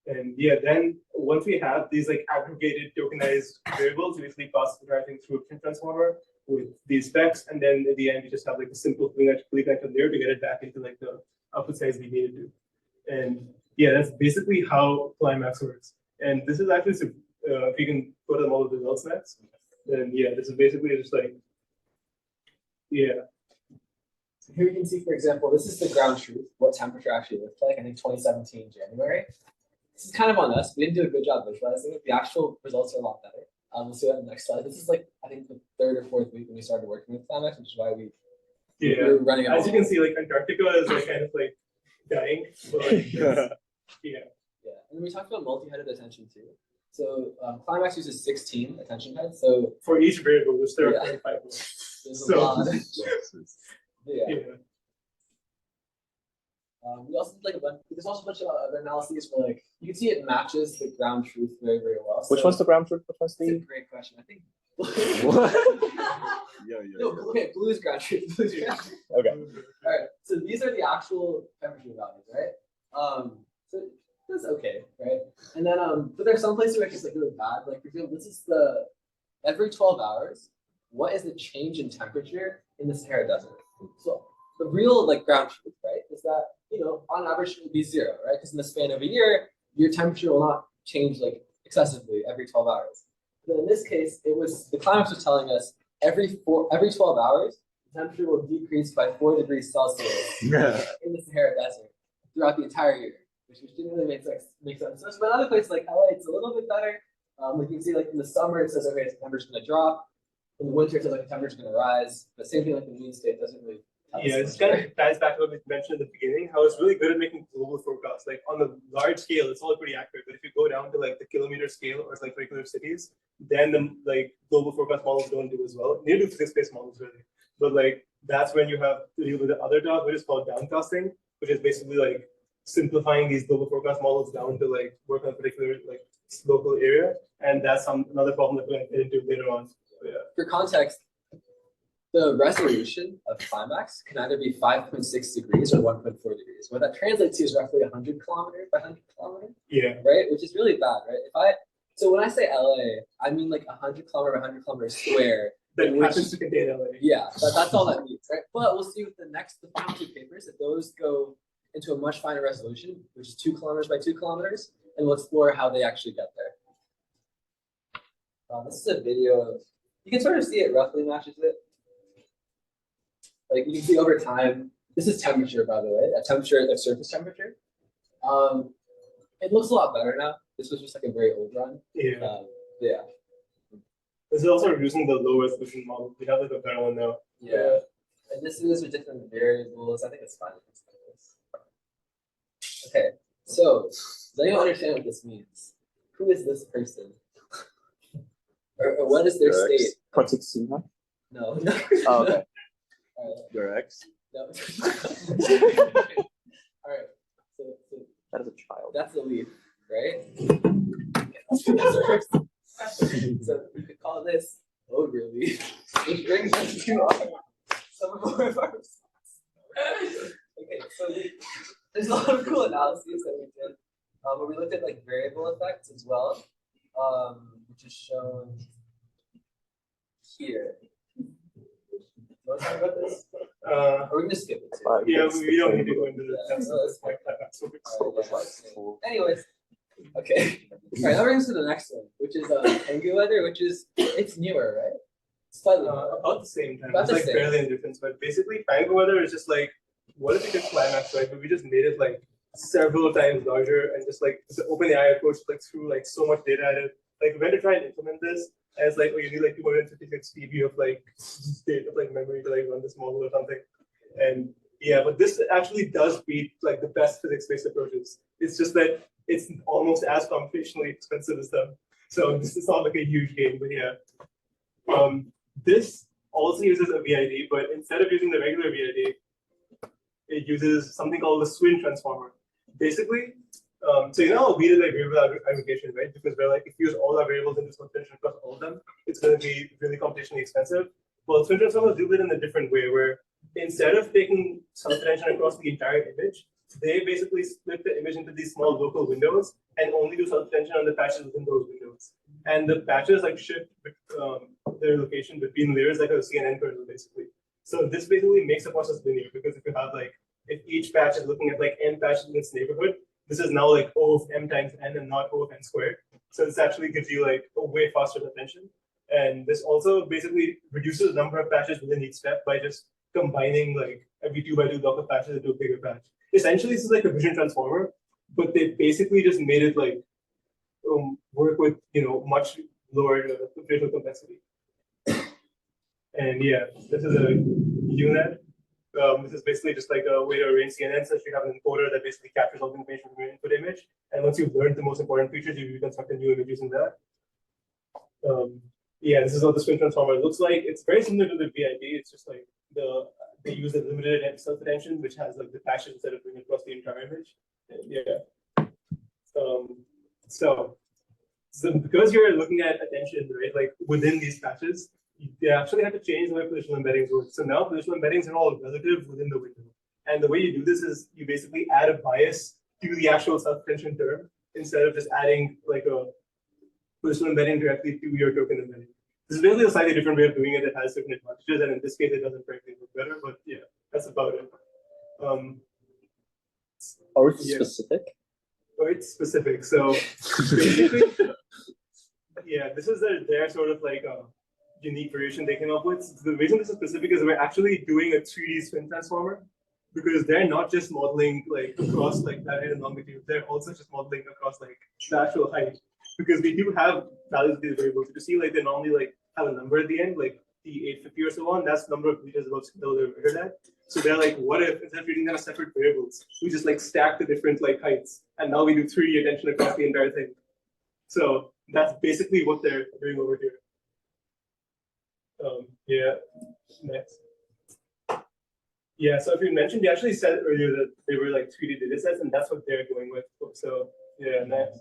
And yeah, then once we have these like aggregated tokenized variables, we basically process the entire thing through a print transformer with these specs, and then at the end you just have like a simple fully connected layer to get it back into like the output size we needed to. And yeah, that's basically how Climax works. And this is actually, if you can go to the model results next, then yeah, this is basically just like, yeah. So here you can see, for example, this is the ground truth, what temperature actually looked like, I think 2017 January. This is kind of on us. We didn't do a good job visualizing it. The actual results are a lot better. We'll see that in the next slide. This is like, I think the third or fourth week when we started working with Climax, which is why we were running As you can see, like Antarctica is like kind of like dying. But, like, yeah. Yeah, and we talked about multi-headed attention too. So Climax uses 16 attention heads. So for each variable, which there are 25. There's a lot. Yeah. We also did like a bunch. There's also a bunch of other analyses where like you can see it matches the ground truth very, very well. Which one's the ground truth? That's a great question. I think. No, okay, blue is ground truth. Blue is ground truth. Okay. All right. So these are the actual temperature values, right? So that's okay, right? And then but there's some places where it's just like really bad. Like for example, this is the every 12 hours. What is the change in temperature in the Sahara Desert? So the real like ground truth, right, is that on average it will be 0, right? Because in the span of a year, your temperature will not change like excessively every 12 hours. But in this case, the Climax was telling us every 12 hours, the temperature will decrease by 4 degrees Celsius in the Sahara Desert throughout the entire year, which didn't really make sense. So, but other places like LA, it's a little bit better. Like you can see, like in the summer, it says okay, the temperature's going to drop. In the winter, it says like the temperature's going to rise. But same thing like the mean state doesn't really. Yeah, it's kind of ties back to what we mentioned at the beginning, how it's really good at making global forecasts. Like on the large scale, it's all pretty accurate. But if you go down to like the kilometer scale or like regular cities, then the like global forecast models don't do as well. They do physics-based models really, but like that's when you have to deal with the other job, which is called downcasting, which is basically like simplifying these global forecast models down to like work on a particular like local area, and that's another problem that we're going to get into later on. So, yeah. For context, the resolution of Climax can either be 5.6 degrees or 1.4 degrees. What that translates to is roughly 100 kilometers by 100 kilometers. Yeah. Right, which is really bad, right? So when I say LA, I mean like 100 kilometer by 100 kilometers square. That happens to contain LA. Yeah, that's all that means, right? But we'll see with the final two papers if those go into a much finer resolution, which is 2 kilometers by 2 kilometers, and we'll explore how they actually get there. This is a video. You can sort of see it roughly matches it. Like you can see over time, this is temperature, by the way, like surface temperature. It looks a lot better now. This was just like a very old run. Yeah. Yeah. This is also using the low resolution model. We have like a better one now. Yeah. And this is with different variables. I think it's fine. Okay. So does anyone understand what this means? Who is this person? or what is their state? Prateik Sinha? No. Oh, okay. Your ex? No. All right. So That is a child. that's the leaf, right? So we could call this ogre leaf, which brings us to some of our results. Okay, so there's a lot of cool analyses that we did, but we looked at like variable effects as well, which is shown here. You want to talk about this? Or we can just skip it too. Yeah, we don't need to go into the Anyways, okay. All right, that brings us to the next one, which is Tengu weather, which is it's newer, right? Slightly about the same time. About It's the like same. barely any difference, but basically Tango weather is just like what if we could Climax, right? But we just made it like several times larger and just like the OpenAI approach like threw like so much data at it. Like we went to try and implement this, and it's like, oh, you need like 256 TB of like state of like memory to like run this model or something. And yeah, but this actually does beat like the best physics-based approaches. It's just that it's almost as computationally expensive as them. So this is not like a huge gain, but yeah. This also uses a VID, but instead of using the regular VID, it uses something called the swing transformer. basically, so we did like variable aggregation, right? Because we're like, if you use all our variables in this function across all of them, it's going to be really computationally expensive. Well, swim transformers do it in a different way, where instead of taking self-attention across the entire image, they basically split the image into these small local windows and only do self-attention on the patches within those windows. And the patches like shift their location between layers like a CNN kernel, basically. So this basically makes the process linear, because if you have like, if each patch is looking at like n patches in its neighborhood, this is now like O of m times n and not O of n squared. So this actually gives you like a way faster attention. And this also basically reduces the number of patches within each step by just combining like every 2x2 block of patches into a bigger patch. Essentially, this is like a vision transformer, but they basically just made it like work with much lower visual complexity. And yeah, this is a UNet. This is basically just like a way to arrange CNN, such you have an encoder that basically captures all the information from your input image. And once you've learned the most important features, you reconstruct a new image using that. Yeah, this is what the swim transformer looks like. It's very similar to the VIP. It's just like they use the limited self-attention, which has like the patches instead of bringing across the entire image. And yeah. So because you're looking at attention, right, like within these patches, you actually have to change the way positional embeddings work. So now positional embeddings are all relative within the window. And the way you do this is you basically add a bias to the actual self-attention term instead of just adding like a positional embedding directly to your token embedding. This is basically a slightly different way of doing it that has certain advantages, and in this case, it doesn't frankly look better, but yeah, that's about it. Or it's specific? Or it's specific. So basically, yeah, this is their sort of like unique variation they came up with. The reason this is specific is we're actually doing a 3D spin transformer, because they're not just modeling like across like that and longitude, they're also just modeling across like the actual height. Because we do have values of these variables. You see, like they normally like have a number at the end, like the 850 or so on. That's the number of meters above sea level they're measured at. So they're like, what if instead of treating them as separate variables, we just like stack the different like heights, and now we do 3D attention across the entire thing. So that's basically what they're doing over here. Yeah. Next. Yeah. So if you mentioned, you actually said earlier that they were like 3D data sets, and that's what they're going with. So yeah. Next.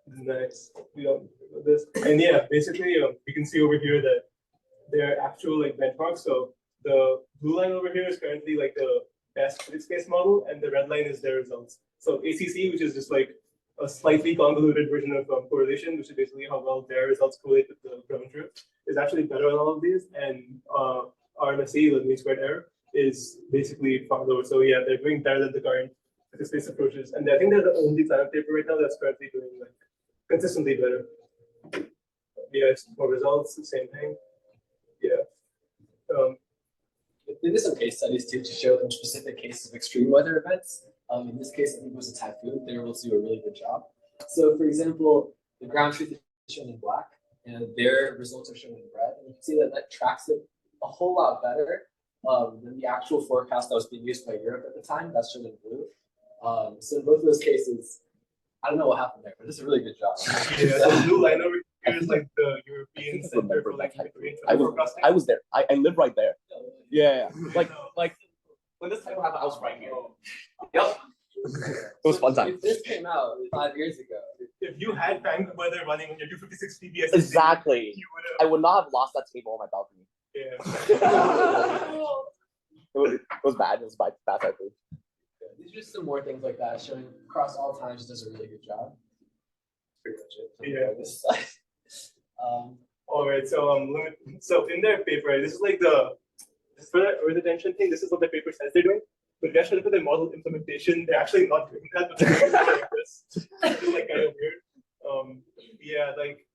Next, we don't know this, and yeah, basically, we can see over here that they're actual like benchmarks. So the blue line over here is currently like the best physics-based model, and the red line is their results. So ACC, which is just like a slightly convoluted version of correlation, which is basically how well their results correlate with the ground truth, is actually better on all of these, and RMSE, the mean squared error, is basically far lower. So yeah, they're doing better than the current physics-based approaches, and I think they're the only climate paper right now that's currently doing like consistently better. Yeah, it's more results, the same thing. Yeah. They did some case studies too to show them specific cases of extreme weather events. In this case, I think it was a typhoon. They were able to do a really good job. So, for example, the ground truth is shown in black, and their results are shown in red. And you can see that that tracks it a whole lot better than the actual forecast that was being used by Europe at the time. That's shown in blue. So in both of those cases, I don't know what happened there, but it's a really good job. Yeah, the blue line over here is like the European Center for like forecasting. I was there. I live right there. Yeah. Like when this typo happened, I was right here. Yep. It was fun time. If this came out 5 years ago, if you had Bangkok weather running on your 256 PBS, exactly, I would not have lost that table on my balcony. Yeah. It was bad. It was bad typo. These are just some more things like that, showing across all times does a really good job. Pretty much it. Yeah. This slide. All right. So in their paper, this is like for the earth attention thing. This is what the paper says they're doing. But if you actually look at the model implementation, they're actually not doing that. But they're doing like this. It's like kind of weird. Yeah, like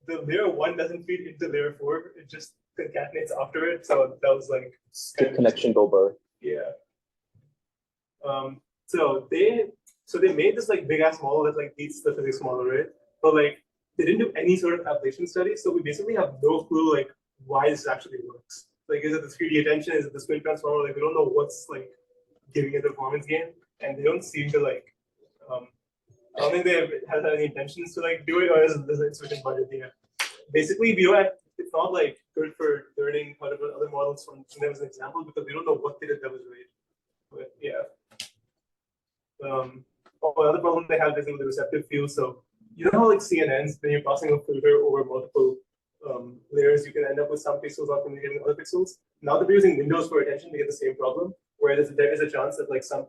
the layer 1 doesn't feed into layer 4. It just concatenates after it. So that was like Stick connection go burr. Yeah. So they made this like big ass model that like beats the physics model, right? But like they didn't do any sort of ablation study, so we basically have no clue like why this actually works. Like, is it the 3D attention? Is it the spin transformer? Like, we don't know what's like giving it the performance gain, and they don't seem to like. I don't think they have any intentions to like do it, or is it insufficient budget? Yeah. Basically, it's not like good for learning how to build other models from them as an example, because we don't know what they did that was right. But yeah. Another problem they have is with the receptive field. So you know how like CNNs, when you're passing a filter over multiple layers, you can end up with some pixels not communicating with other pixels. Now that we're using windows for attention, we get the same problem, where there is a chance that like some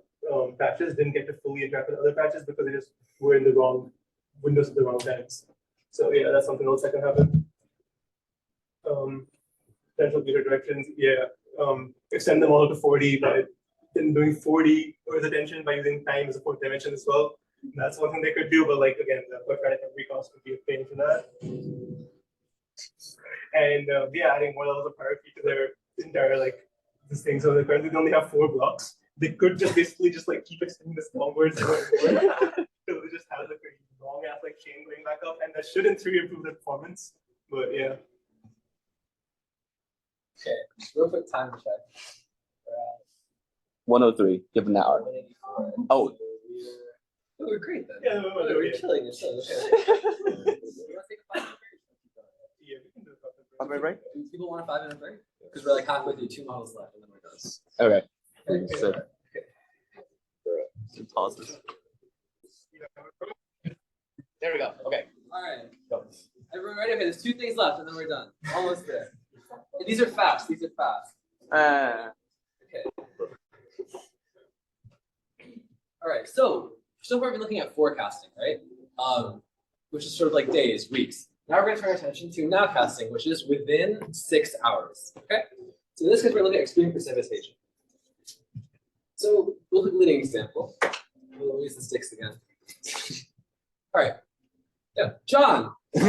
patches didn't get to fully interact with other patches because they just were in the wrong windows at the wrong times. So yeah, that's something else that can happen. Potential future directions, yeah. Extend them all to 40 by then doing 40 with attention by using time as a fourth dimension as well. That's one thing they could do, but like again, the quadratic memory cost would be a pain for that. And yeah, adding more levels of hierarchy to their entire like this thing. So currently they only have 4 blocks. They could just basically just like keep extending this downwards so they just have like a long ass like chain going back up, and that should in theory improve their performance. But yeah. Okay, just real quick time check. 103, give an hour. 184. Oh. We're great then. Yeah, we're chilling. We're chilling. Okay. You want to take a 5-minute break? Yeah, we can do a 5-minute break? Do people want a 5-minute break? Because we're like halfway through 2 models left, and then we're done. Okay. So, pause this. There we go. Okay. All right. Go. Everyone ready? Okay, there's 2 things left, and then we're done. Almost there. And these are fast. These are fast. Okay. All right. So far we've been looking at forecasting, right? Which is sort of like days, weeks. Now we're going to turn our attention to nowcasting, which is within 6 hours. Okay. So in this case, we're looking at extreme precipitation. So we'll look at a leading example. We'll use the sticks again. All right. Yeah, John. If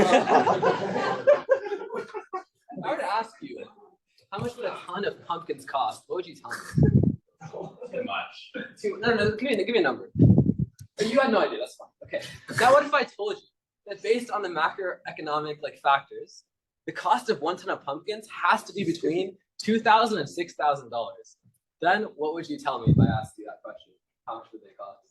I were to ask you, how much would a ton of pumpkins cost? What would you tell me? Too much. No, give me a number. You had no idea, that's fine. Okay. Now what if I told you that based on the macroeconomic like factors, the cost of 1 ton of pumpkins has to be between $2,000 and $6,000. Then what would you tell me if I asked you that question? How much would they cost?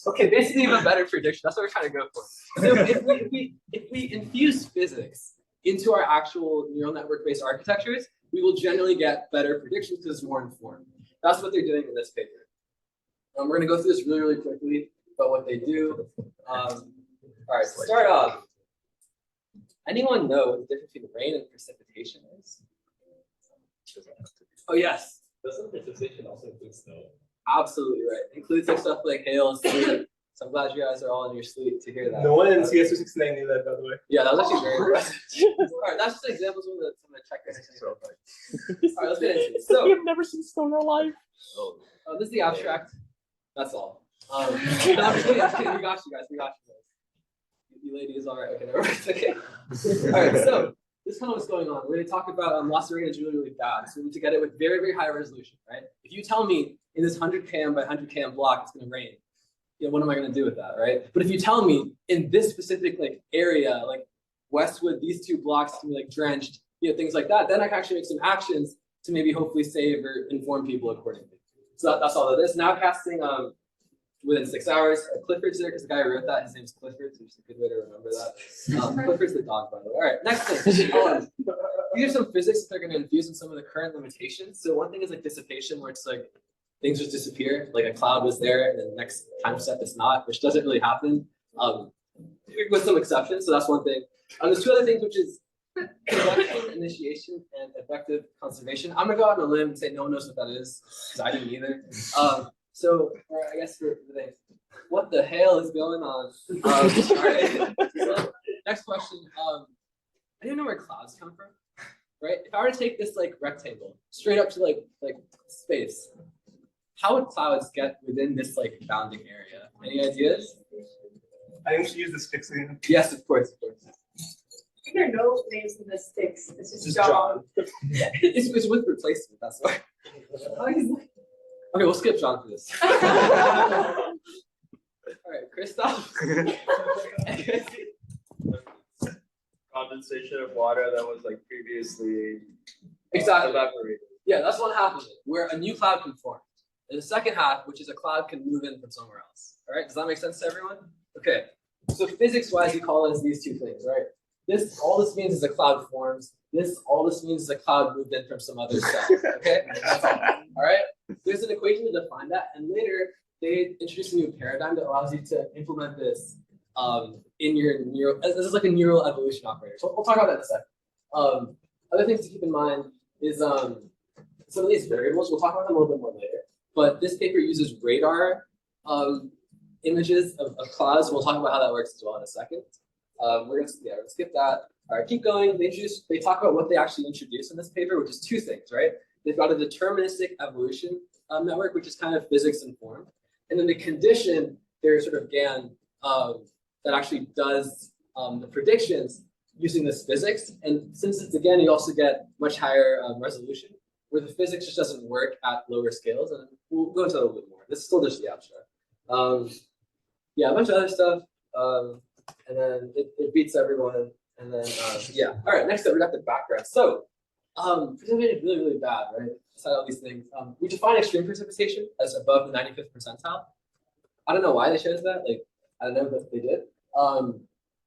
Okay, basically you have a better prediction. That's what we're trying to go for. So if we infuse physics into our actual neural network-based architectures, we will generally get better predictions because it's more informed. That's what they're doing in this paper. We're going to go through this really, really quickly about what they do. All right, to start off, anyone know what the difference between rain and precipitation is? Oh, yes. Doesn't precipitation also include snow? Absolutely right. Includes like stuff like hail and sleet. So I'm glad you guys are all in your sleep to hear that. No one in CS269 knew that, by the way. Yeah, that was actually very impressive. All right, that's just examples of some of the checklists. All right, let's get into it. So, You've never seen snow in your life. this is the abstract. That's all. No, I'm just kidding. We got you guys. We got you guys. You ladies, all right. Okay, never mind. Okay. All right, so this is kind of what's going on. We're going to talk about loss of rain is really, really bad. So we need to get it with very, very high resolution, right? If you tell me in this 100 km by 100 km block it's going to rain, you know, what am I going to do with that, right? But if you tell me in this specific like area, like Westwood, these 2 blocks can be like drenched, you know, things like that, then I can actually make some actions to maybe hopefully save or inform people accordingly. So that's all that is. Now casting within 6 hours. Clifford's there because the guy who wrote that, his name's Clifford, so just a good way to remember that. Clifford's the dog, by the way. All right, next thing. These are some physics that they're going to infuse in some of the current limitations. So one thing is like dissipation, where it's like things just disappear. Like a cloud was there, and then the next time step it's not, which doesn't really happen, with some exceptions. So that's one thing. There's 2 other things, which is convection initiation and effective conservation. I'm gonna go out on a limb and say no one knows what that is, because I didn't either. So I guess for the thing, what the hell is going on? All right. So, next question. I didn't know where clouds come from, right? If I were to take this like rectangle straight up to like space, how would clouds get within this like bounding area? Any ideas? I think we should use the sticks again. Yes, of course, of course. There are no names in the sticks. It's just Just John. It's with replacement, that's why. Oh, he's like, Okay, we'll skip John for this. All right, Christoph. Condensation of water that was like previously Exactly. evaporated. Yeah, that's one half of it, where a new cloud can form. And the second half, which is a cloud can move in from somewhere else. All right, does that make sense to everyone? Okay, so physics-wise, you call these 2 things, right? all this means is a cloud forms. All this means is a cloud moved in from some other cell. Okay, that's all. All right. There's an equation to define that, and later they introduce a new paradigm that allows you to implement this in your neural. This is like a neural evolution operator. So we'll talk about that in a second. Other things to keep in mind is some of these variables. We'll talk about them a little bit more later. But this paper uses radar images of clouds. We'll talk about how that works as well in a second. We're gonna skip that. All right, keep going. They talk about what they actually introduce in this paper, which is two things, right? They've got a deterministic evolution network, which is kind of physics informed, and then they condition their sort of GAN that actually does the predictions using this physics. And since it's a GAN, you also get much higher resolution, where the physics just doesn't work at lower scales. And we'll go into that a little bit more. This is still just the abstract. Yeah, a bunch of other stuff. And then it beats everyone. And then, yeah. All right, next up, we got the background. So, precipitation is really, really bad, right? Beside all these things. We define extreme precipitation as above the 95th percentile. I don't know why they chose that. Like, I don't know, but they did.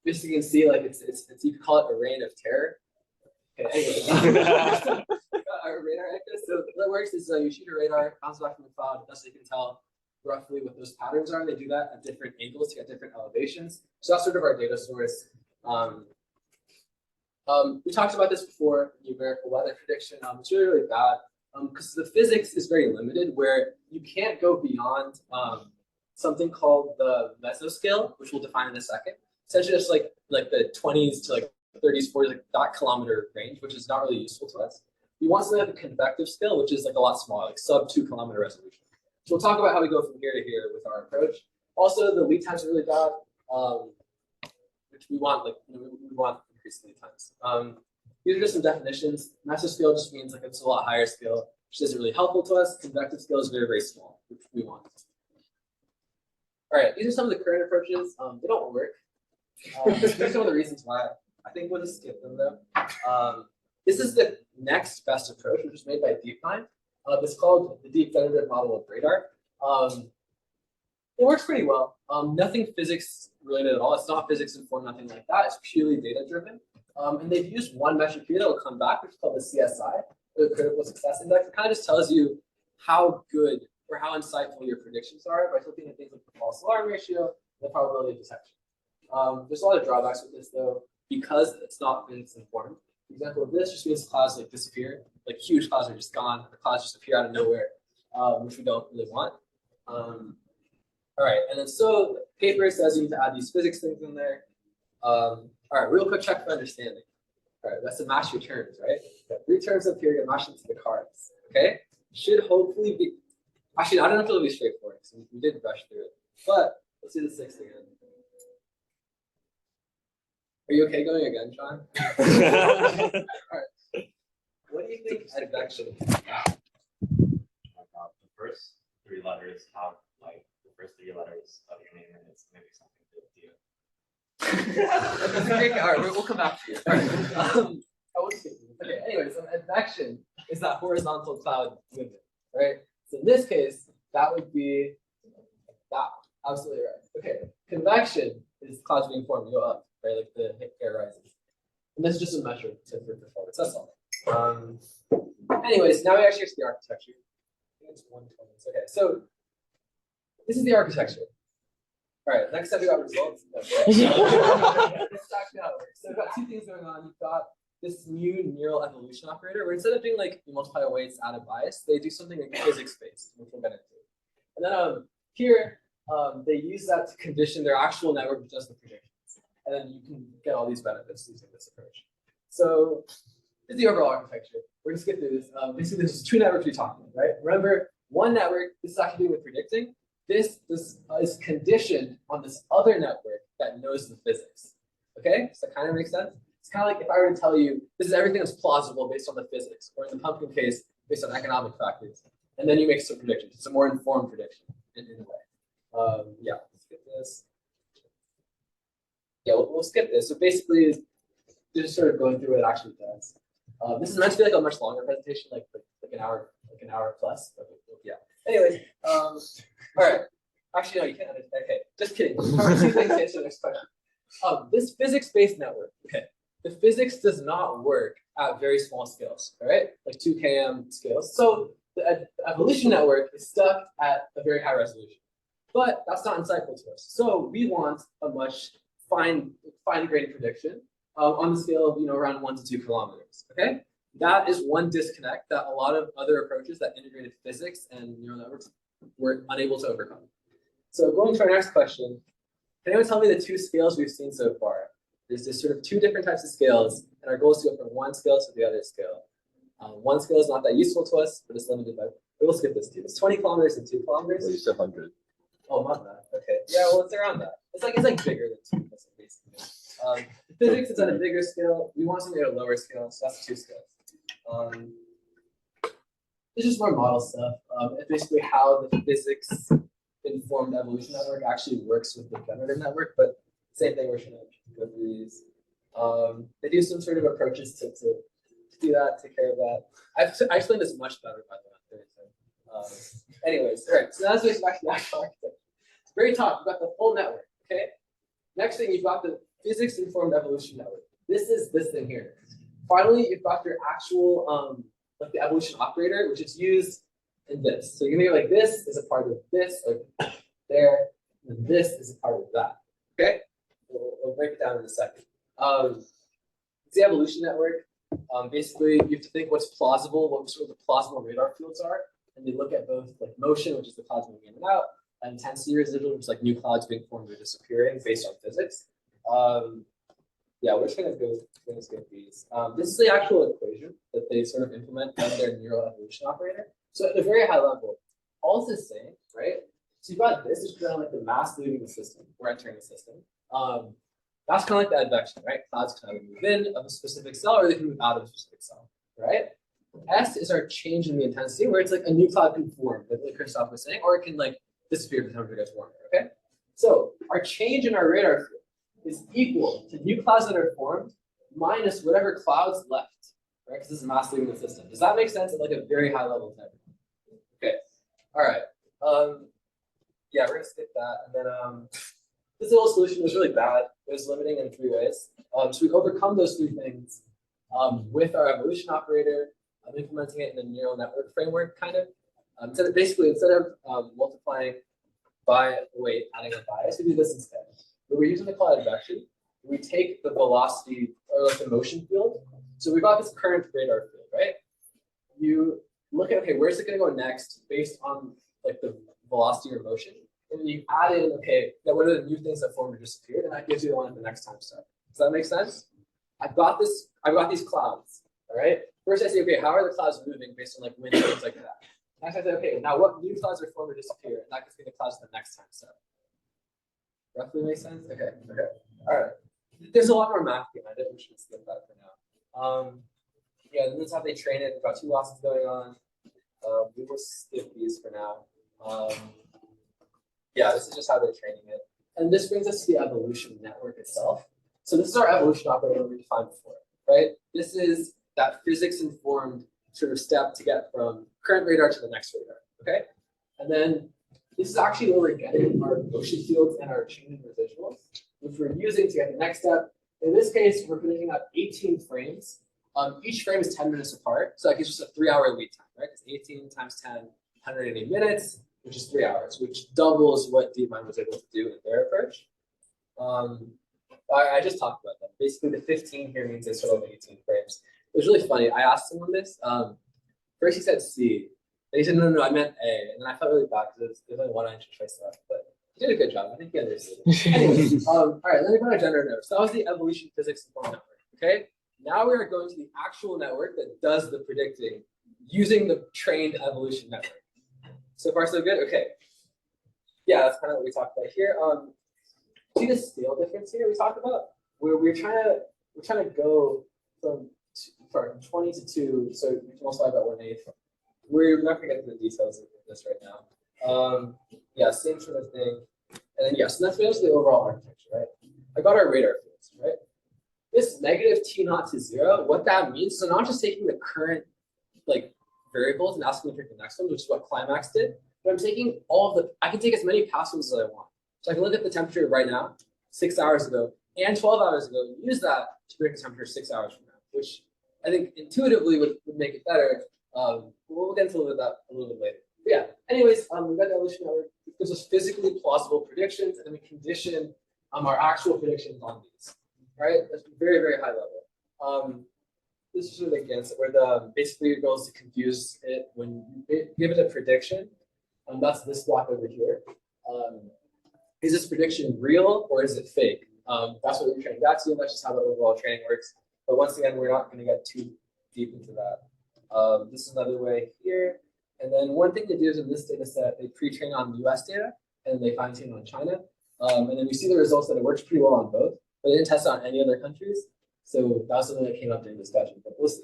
Basically, you can see, like, it's you could call it a reign of terror. Okay, anyway. Our radar echo. So what works is you shoot a radar, bounces back from the cloud, thus you can tell roughly what those patterns are. They do that at different angles to get different elevations. So that's sort of our data source. We talked about this before, numerical weather prediction. It's really, really bad because the physics is very limited, where you can't go beyond something called the mesoscale, which we'll define in a second. Essentially, just like the 20s to like 30s, 40s, like that kilometer range, which is not really useful to us. We want something like a convective scale, which is like a lot smaller, like sub 2 kilometer resolution. So we'll talk about how we go from here to here with our approach. Also, the lead times are really bad, which we want, like, we want increased lead times. These are just some definitions. Mesoscale just means like it's a lot higher scale, which isn't really helpful to us. Convective scale is very, very small, which we want. All right, these are some of the current approaches. They don't work. These are some of the reasons why. I think we'll just skip them though. This is the next best approach, which was made by DeepMind. It's called the deep federated model of radar. It works pretty well. Nothing physics related at all. It's not physics informed, nothing like that. It's purely data driven. And they've used one metric here that will come back, which is called the CSI, the critical success index. It kind of just tells you how good or how insightful your predictions are by looking at things like the false alarm ratio, the probability of detection. There's a lot of drawbacks with this though, because it's not physics informed. The example of this just means clouds like disappear, like huge clouds are just gone. The clouds just appear out of nowhere, which we don't really want. All right, and then so the paper says you need to add these physics things in there. All right, real quick check for understanding. All right, that's to match your terms, right? You have 3 terms up here, you're matching to the cards. Okay, should hopefully be. Actually, I don't know if it'll be straightforward because we did brush through it. But let's do the 6th again. Are you okay going again, John? All right. What do you think advection is? The first 3 letters have like the first 3 letters of your name, and it's maybe something to do. That's a great. All right, we'll come back to you. All right. Okay. Anyways, advection is that horizontal cloud movement, right? So in this case, that would be that. Absolutely right. Okay. Convection is clouds being formed, go up, right? Like the air rises. And this is just a measure for performance. That's all. Anyways, now we actually see the architecture. I think it's 120. Okay, so this is the architecture. All right, next up we got results. This is actually how it works. So we've got 2 things going on. You've got this new neural evolution operator, where instead of doing like you multiply weights, add a bias, they do something like physics-based, which we'll get into. And then here, they use that to condition their actual network with just the predictions. And then you can get all these benefits using this approach. So this is the overall architecture. We're going to skip through this. Basically, there's 2 networks we're talking about, right? Remember, one network, this is actually doing with predicting. This is conditioned on this other network that knows the physics. Okay, so that kind of makes sense. It's kind of like if I were to tell you, this is everything that's plausible based on the physics, or in the pumpkin case, based on economic factors. And then you make some predictions. It's a more informed prediction in a way. Yeah, let's skip this. Yeah, we'll skip this. So basically, they're just sort of going through what it actually does. This is meant to be like a much longer presentation, like an hour plus. But yeah. Anyways, all right. Actually, no, you can't. Okay, just kidding. 2 things to answer the next question. This physics-based network. Okay, the physics does not work at very small scales, right? Like 2 km scales. So the evolution network is stuck at a very high resolution. But that's not insightful to us. So we want a much fine-grained prediction on the scale of around 1 to 2 kilometers. Okay, that is one disconnect that a lot of other approaches that integrated physics and neural networks were unable to overcome. So going to our next question, can anyone tell me the 2 scales we've seen so far? There's this sort of 2 different types of scales, and our goal is to go from one scale to the other scale. One scale is not that useful to us, but it's limited by. We'll skip this too. It's 20 kilometers and 2 kilometers. Well, you said 100. Oh, not that. Okay. Yeah, well, it's around that. It's like bigger than 2, basically. Physics is at a bigger scale. We want something at a lower scale, so that's 2 scales. It's just more model stuff. It's basically how the physics-informed evolution network actually works with the generative network, but same thing. We're trying to go through these. They do some sort of approaches to do that, take care of that. I explained this much better by the way. Anyways, all right. So now let's go back to the actual architecture. Very top, you've got the full network. Okay. Next thing, you've got the physics-informed evolution network. This is this thing here. Finally, you've got your actual like the evolution operator, which is used in this. So you can hear like this is a part of this, like there, and this is a part of that. Okay. We'll break it down in a second. It's the evolution network. Basically, you have to think what's plausible, what sort of the plausible radar fields are, and you look at both like motion, which is the clouds moving in and out, and intensity residual, which is like new clouds being formed or disappearing based on physics. Yeah, we're just gonna skip these. This is the actual equation that they sort of implement in their neural evolution operator. So at a very high level, all is the same, right? So you've got this is kind of like the mass leaving the system, or entering the system. That's kind of like the advection, right? Clouds kind of move in of a specific cell, or they can move out of a specific cell, right? S is our change in the intensity, where it's like a new cloud can form, like Christoph was saying, or it can like disappear if the temperature gets warmer, okay? So our change in our radar field is equal to new clouds that are formed minus whatever clouds left, right? Because this is mass leaving the system. Does that make sense at like a very high level of everything? Okay, all right. Yeah, we're gonna skip that, and then this little solution was really bad. It was limiting in 3 ways. So we overcome those 3 things with our evolution operator, implementing it in a neural network framework, kind of. Instead of multiplying by weight, adding a bias, we do this instead. But we're using the cloud advection. We take the velocity or like the motion field. So we've got this current radar field, right? You look at, okay, where's it going to go next based on like the velocity or motion? And then you add in, okay, now what are the new things that formed or disappeared? And that gives you the one at the next time step. Does that make sense? I've got these clouds, all right? First I say, okay, how are the clouds moving based on like wind and things like that? Next I say, okay, now what new clouds are formed or disappear? And that gives me the clouds at the next time step. Roughly makes sense? Okay, all right. There's a lot more math behind it. We should skip that for now. Yeah, this is how they train it. We've got 2 losses going on. We will skip these for now. Yeah, this is just how they're training it. And this brings us to the evolution network itself. So this is our evolution operator we defined before, right? This is that physics-informed sort of step to get from current radar to the next radar, okay? And then this is actually where we're getting our motion fields and our changing residuals, which we're using to get the next step. In this case, we're predicting out 18 frames. Each frame is 10 minutes apart, so that gives us a 3-hour lead time, right? Because 18 times 10, 180 minutes, which is 3 hours, which doubles what DeepMind was able to do in their approach. I just talked about that. Basically, the 15 here means they sort of 18 frames. It was really funny. I asked someone this. First he said C. Then he said, no, I meant A. And then I felt really bad because there's only 1 answer choice left. But he did a good job. I think he understood. Anyway, all right, then we got our generative. So that was the evolution physics informed network. Okay. Now we are going to the actual network that does the predicting using the trained evolution network. So far, so good. Okay. Yeah, that's kind of what we talked about here. See the scale difference here we talked about? Where we're trying to go from 20 to 2, so we can multiply by 1/8. We're not going to get into the details of this right now. Yeah, same sort of thing. And then yes, so that's the overall architecture, right? I got our radar fields, right? This negative T0 to 0, what that means, so not just taking the current like variables and asking to pick the next one, which is what Climax did, but I'm taking I can take as many past ones as I want. So I can look at the temperature right now, 6 hours ago, and 12 hours ago, and use that to predict the temperature 6 hours from now, which I think intuitively would make it better. We'll get into that a little bit later. But yeah, anyways, we've got the evolution network. It gives us physically plausible predictions, and then we condition our actual predictions on these. Right? That's very, very high level. This is really against where basically your goal is to confuse it when you give it a prediction. That's this block over here. Is this prediction real or is it fake? That's what you're training that to. That's just how the overall training works. But once again, we're not going to get too deep into that. This is another way here. And then one thing they do is in this data set, they pre-train on US data and they fine-tune on China. And then we see the results that it works pretty well on both, but they didn't test it on any other countries. So that's something that came up during discussion, but we'll see.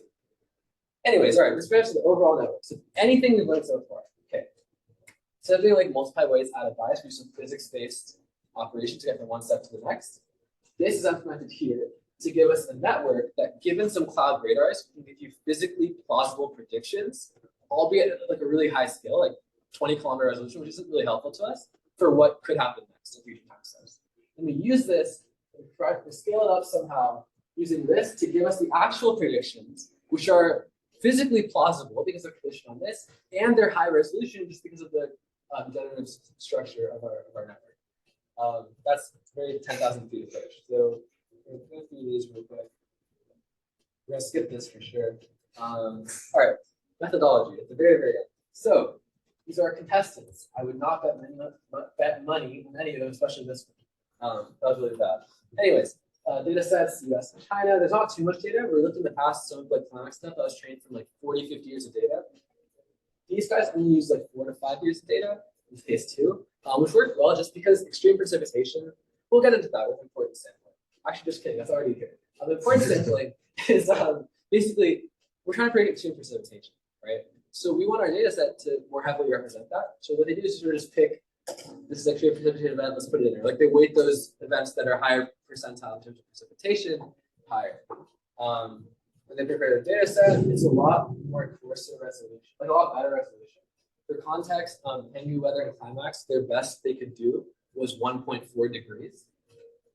Anyways, all right, let's finish the overall network. So anything we've learned so far. Okay. So doing like multiply ways out of bias, we use some physics-based operation to get from one step to the next. This is implemented here to give us a network that, given some cloud radars, can give you physically plausible predictions, albeit at like a really high scale, like 20-kilometer resolution, which isn't really helpful to us for what could happen next in future time steps. And we use this to scale it up somehow using this to give us the actual predictions, which are physically plausible because they're conditioned on this, and they're high resolution just because of the generative structure of our network. That's very 10,000 feet approach. So we're going to go through these real quick. We're going to skip this for sure. All right, methodology at the very, very end. So these are our contestants. I would not bet money on any of them, especially this one. That was really bad. Anyways, data sets, US and China. There's not too much data. We looked in the past, some of like climatic stuff that was trained from like 40, 50 years of data. These guys only use like 4 to 5 years of data, in phase 2, which worked well just because extreme precipitation, we'll get into that with important sampling. Actually, just kidding, that's already here. The important sampling is basically, we're trying to predict extreme precipitation, right? So we want our data set to more heavily represent that. So what they do is sort of just pick, this is extreme precipitation event, let's put it in there. Like they weight those events that are higher percentile in terms of precipitation higher. When they prepare their data set, it's a lot more coarser resolution, like a lot better resolution. For context, ENG weather and climax, their best they could do was 1.4 degrees.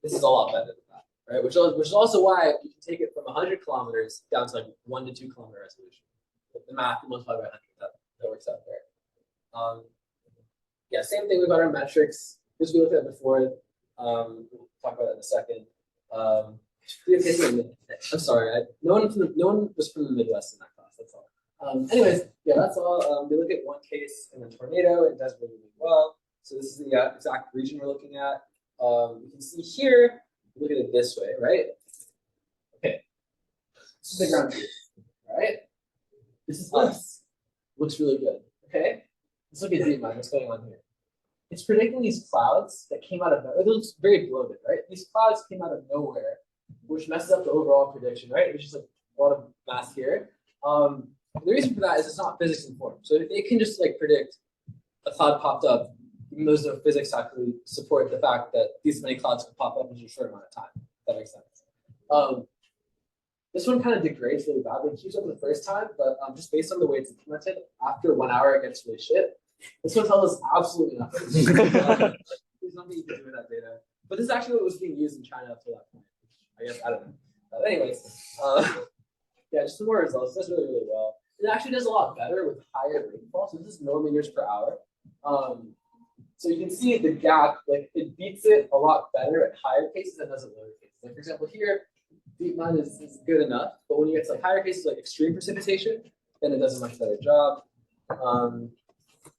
This is a lot better than that, right? Which is also why you can take it from 100 kilometers down to like 1 to 2 kilometer resolution. The math multiplied by 100, that works out there. Yeah, same thing. We've got our metrics. This we looked at before. We'll talk about it in a second. I'm sorry. No one was from the Midwest in that class. That's all. Anyways, yeah, that's all. We look at one case in a tornado. It does really, really well. So this is the exact region we're looking at. You can see here. Look at it this way, right? Okay. This is the ground truth, right? This is us. Looks really good. Okay. Let's look at DeepMind. What's going on here? It's predicting these clouds that came out of nowhere. It looks very bloated, right? These clouds came out of nowhere, which messes up the overall prediction, right? It's just like a lot of math here. The reason for that is it's not physics informed. So it can just like predict a cloud popped up, even though there's no physics to actually support the fact that these many clouds could pop up in a short amount of time. If that makes sense. This one kind of degrades really badly. It keeps up the first time, but just based on the way it's implemented, after 1 hour it gets really shit. This one tells us absolutely nothing. There's nothing you can do with that data. But this is actually what was being used in China up to that point. I guess, I don't know. But anyways, yeah, just some more results. It does really, really well. It actually does a lot better with higher rainfall. So this is millimeters per hour. So you can see the gap, like it beats it a lot better at higher cases than it does at lower cases. Like for example, here, DeepMind is good enough, but when you get to like higher cases like extreme precipitation, then it does a much better job.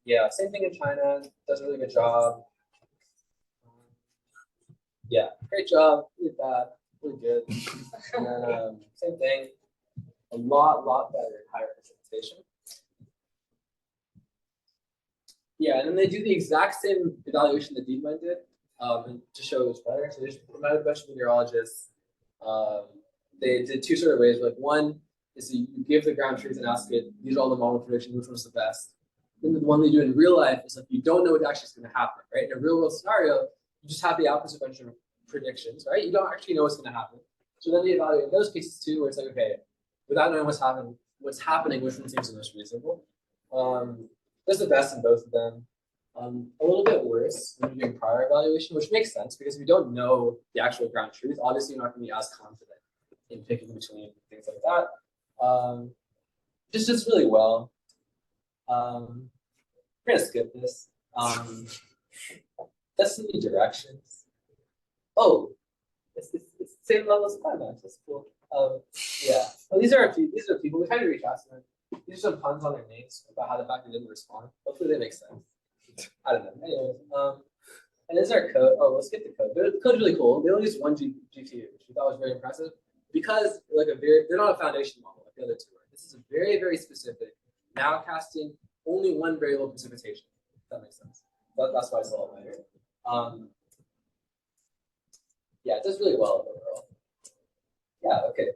Yeah, same thing in China, does a really good job. Yeah, great job, really bad, really good. And then same thing, a lot better at higher precipitation. Yeah, and then they do the exact same evaluation that DeepMind did to show it was better. So they just promoted a bunch of meteorologists. They did two sort of ways. Like one is you give the ground truth and ask it, these are all the model predictions, which one's the best. Then the one they do in real life is like you don't know what actually is going to happen, right? In a real world scenario, you just have the opposite bunch of predictions, right? You don't actually know what's going to happen. So then they evaluate those cases too, where it's like, okay, without knowing what's happening, which one seems the most reasonable? That's the best in both of them. A little bit worse when you're doing prior evaluation, which makes sense because if you don't know the actual ground truth, obviously you're not going to be as confident in picking between things like that. Just really well. We're gonna skip this. Destiny directions. Oh, it's the same level as climax. That's cool. Yeah. Well, these are people. We kind of reach out to them. These are some puns on their names about how the fact they didn't respond. Hopefully they make sense. I don't know. Anyways, and this is our code. Oh, let's get the code. The code's really cool. They only use one GPU, which we thought was very impressive because they're not a foundation model like the other two are. This is a very, very specific nowcasting, only one variable precipitation. If that makes sense. That's why it's a lot lighter. Yeah, it does really well overall. Yeah, okay.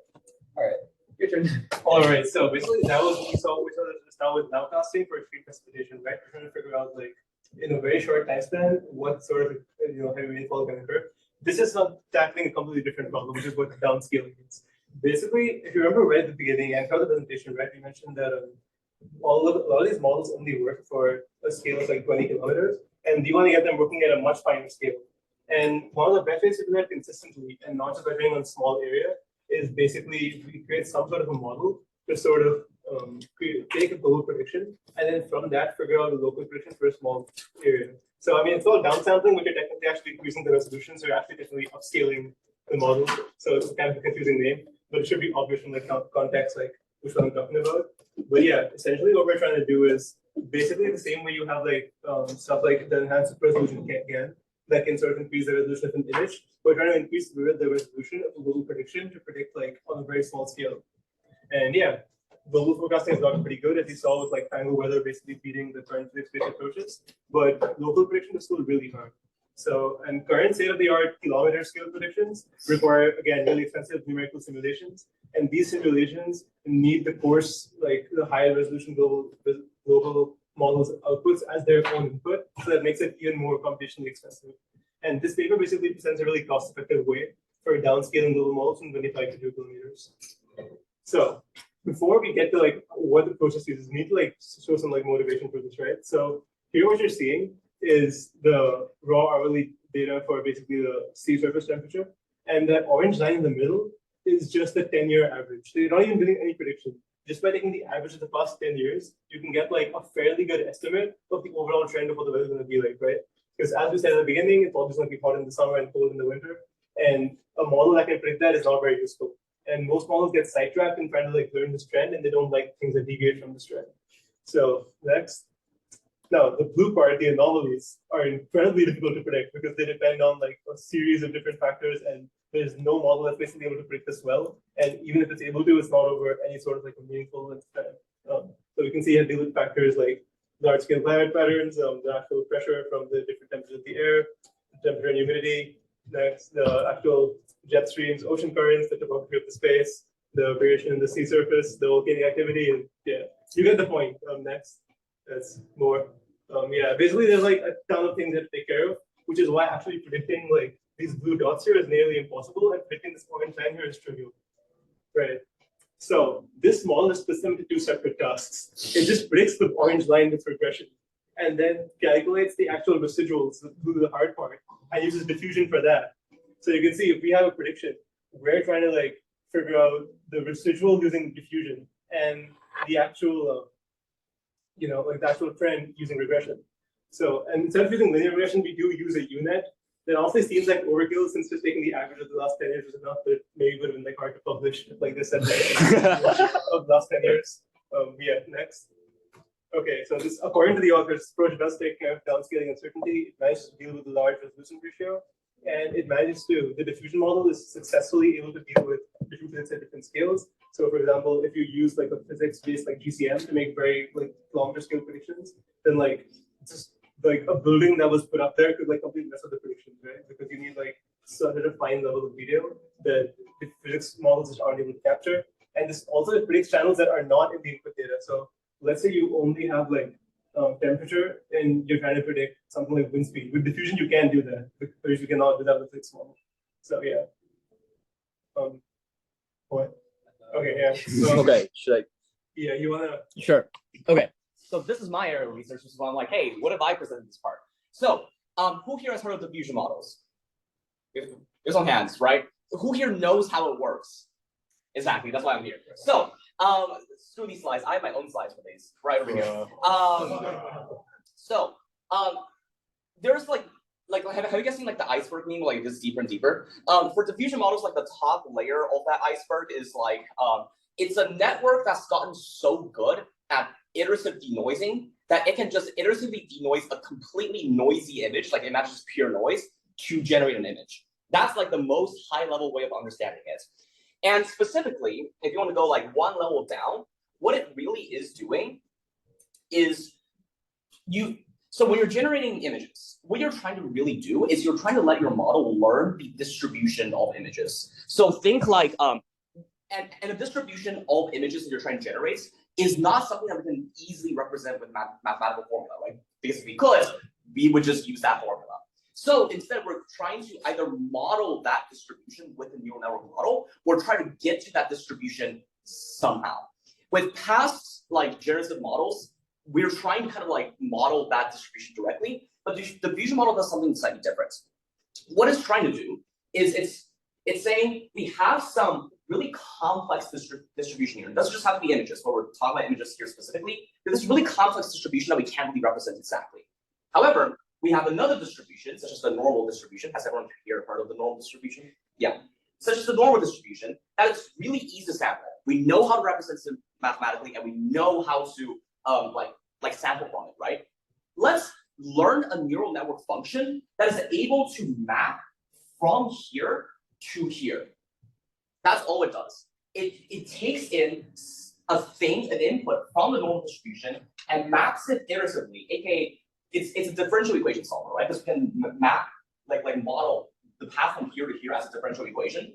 All right. Your turn. All right, so basically that was we saw to start with nowcasting for extreme precipitation, right? We're trying to figure out like in a very short time span what sort of heavy rainfall can occur. This is not tackling a completely different problem, which is what downscaling means. Basically, if you remember right at the beginning and throughout the presentation, right, we mentioned that a lot of these models only work for a scale of like 20 kilometers, and you want to get them working at a much finer scale. And one of the best ways to do that consistently, and not just by doing on a small area, is basically we create some sort of a model to sort of take a global prediction, and then from that figure out a local prediction for a small area. So I mean, it's all downsampling, but you're technically actually increasing the resolution, so you're actually technically upscaling the model. So it's kind of a confusing name, but it should be obvious from the context, like which one I'm talking about. But yeah, essentially what we're trying to do is basically the same way you have like stuff like the enhanced resolution can that can sort of increase the resolution of an image. We're trying to increase the resolution of a global prediction to predict like on a very small scale. And yeah, global forecasting has gotten pretty good, as you saw with like tangle weather basically beating the current physics-based approaches. But local prediction is still really hard. So, and current state-of-the-art kilometer scale predictions require, again, really expensive numerical simulations. And these simulations need the coarse, like the higher resolution global models outputs as their own input. So that makes it even more computationally expensive. And this paper basically presents a really cost-effective way for downscaling global models from 25 to 2 kilometers. So before we get to like what the process uses, we need to like show some like motivation for this, right? So here what you're seeing is the raw hourly data for basically the sea surface temperature. And that orange line in the middle is just the 10-year average. So you're not even doing any prediction. Just by taking the average of the past 10 years, you can get like a fairly good estimate of the overall trend of what the weather is going to be like, right? Because as we said at the beginning, it's always going to be hot in the summer and cold in the winter. And a model that can predict that is not very useful. And most models get sidetracked in trying to like learn this trend, and they don't like things that deviate from this trend. So next. Now, the blue part, the anomalies, are incredibly difficult to predict because they depend on like a series of different factors, and there's no model that's basically able to predict this well. And even if it's able to, it's not over any sort of like a meaningful length span. So we can see how deal with factors like large-scale climate patterns, the actual pressure from the different temperatures of the air, temperature and humidity. Next, the actual jet streams, ocean currents, the topography of the space, the variation in the sea surface, the volcanic activity, and yeah, you get the point. Next, that's more. Yeah, basically there's like a ton of things that to take care of, which is why actually predicting like these blue dots here is nearly impossible, and predicting this orange line here is trivial, right? So this model is split them into two separate tasks. It just predicts the orange line with regression, and then calculates the actual residuals, the hard part, and uses diffusion for that. So you can see if we have a prediction, we're trying to like figure out the residual using diffusion and the actual like the actual trend using regression. So, and instead of using linear regression, we do use a UNet. That also seems like overkill since just taking the average of the last 10 years was enough, but it maybe would have been like hard to publish like this at the of the last 10 years. Yeah, next. Okay, so this, according to the authors, this approach does take care of downscaling uncertainty. It manages to deal with the large resolution ratio, and it manages to, the diffusion model is successfully able to deal with different physics at different scales. So for example, if you use like a physics-based like GCM to make very like kilometer scale predictions, then like just like a building that was put up there could like completely mess up the predictions, right? Because you need like such a fine level of detail that the physics models just aren't able to capture. And this also predicts channels that are not in the input data. So let's say you only have like temperature and you're trying to predict something like wind speed. With diffusion, you can do that, because you cannot do that with physics model. So yeah. What? Okay, yeah. So, Okay, should I? Yeah, you wanna? Sure. Okay. So this is my area of research. This is why I'm like, hey, what if I presented this part? So, who here has heard of diffusion models? Here's on hands, right? Who here knows how it works? Exactly. That's why I'm here. So, screw these slides. I have my own slides for these right over here. There's like have you guys seen like the iceberg meme, like this deeper and deeper? For diffusion models, like the top layer of that iceberg is like it's a network that's gotten so good at iterative denoising that it can just iteratively denoise a completely noisy image, like imagine just pure noise, to generate an image. That's like the most high level way of understanding it. And specifically, if you want to go like one level down, what it really is doing is so when you're generating images, what you're trying to really do is you're trying to let your model learn the distribution of images. So think like, and a distribution of images that you're trying to generate is not something that we can easily represent with mathematical formula, right? Because if we could, we would just use that formula. So instead, we're trying to either model that distribution with the neural network model, or try to get to that distribution somehow. With past like generative models, we're trying to kind of like model that distribution directly, but the diffusion model does something slightly different. What it's trying to do is it's saying we have some really complex distribution here. It doesn't just have to be images, but we're talking about images here specifically. There's this really complex distribution that we can't really represent exactly. However, we have another distribution, such as the normal distribution. Has everyone here heard of the normal distribution? Yeah. Such as the normal distribution, that is really easy to sample. We know how to represent it mathematically, and we know how to like sample from it, right? Let's learn a neural network function that is able to map from here to here. That's all it does. It takes in an input from the normal distribution and maps it iteratively, aka it's a differential equation solver, right? Because we can map, like model the path from here to here as a differential equation.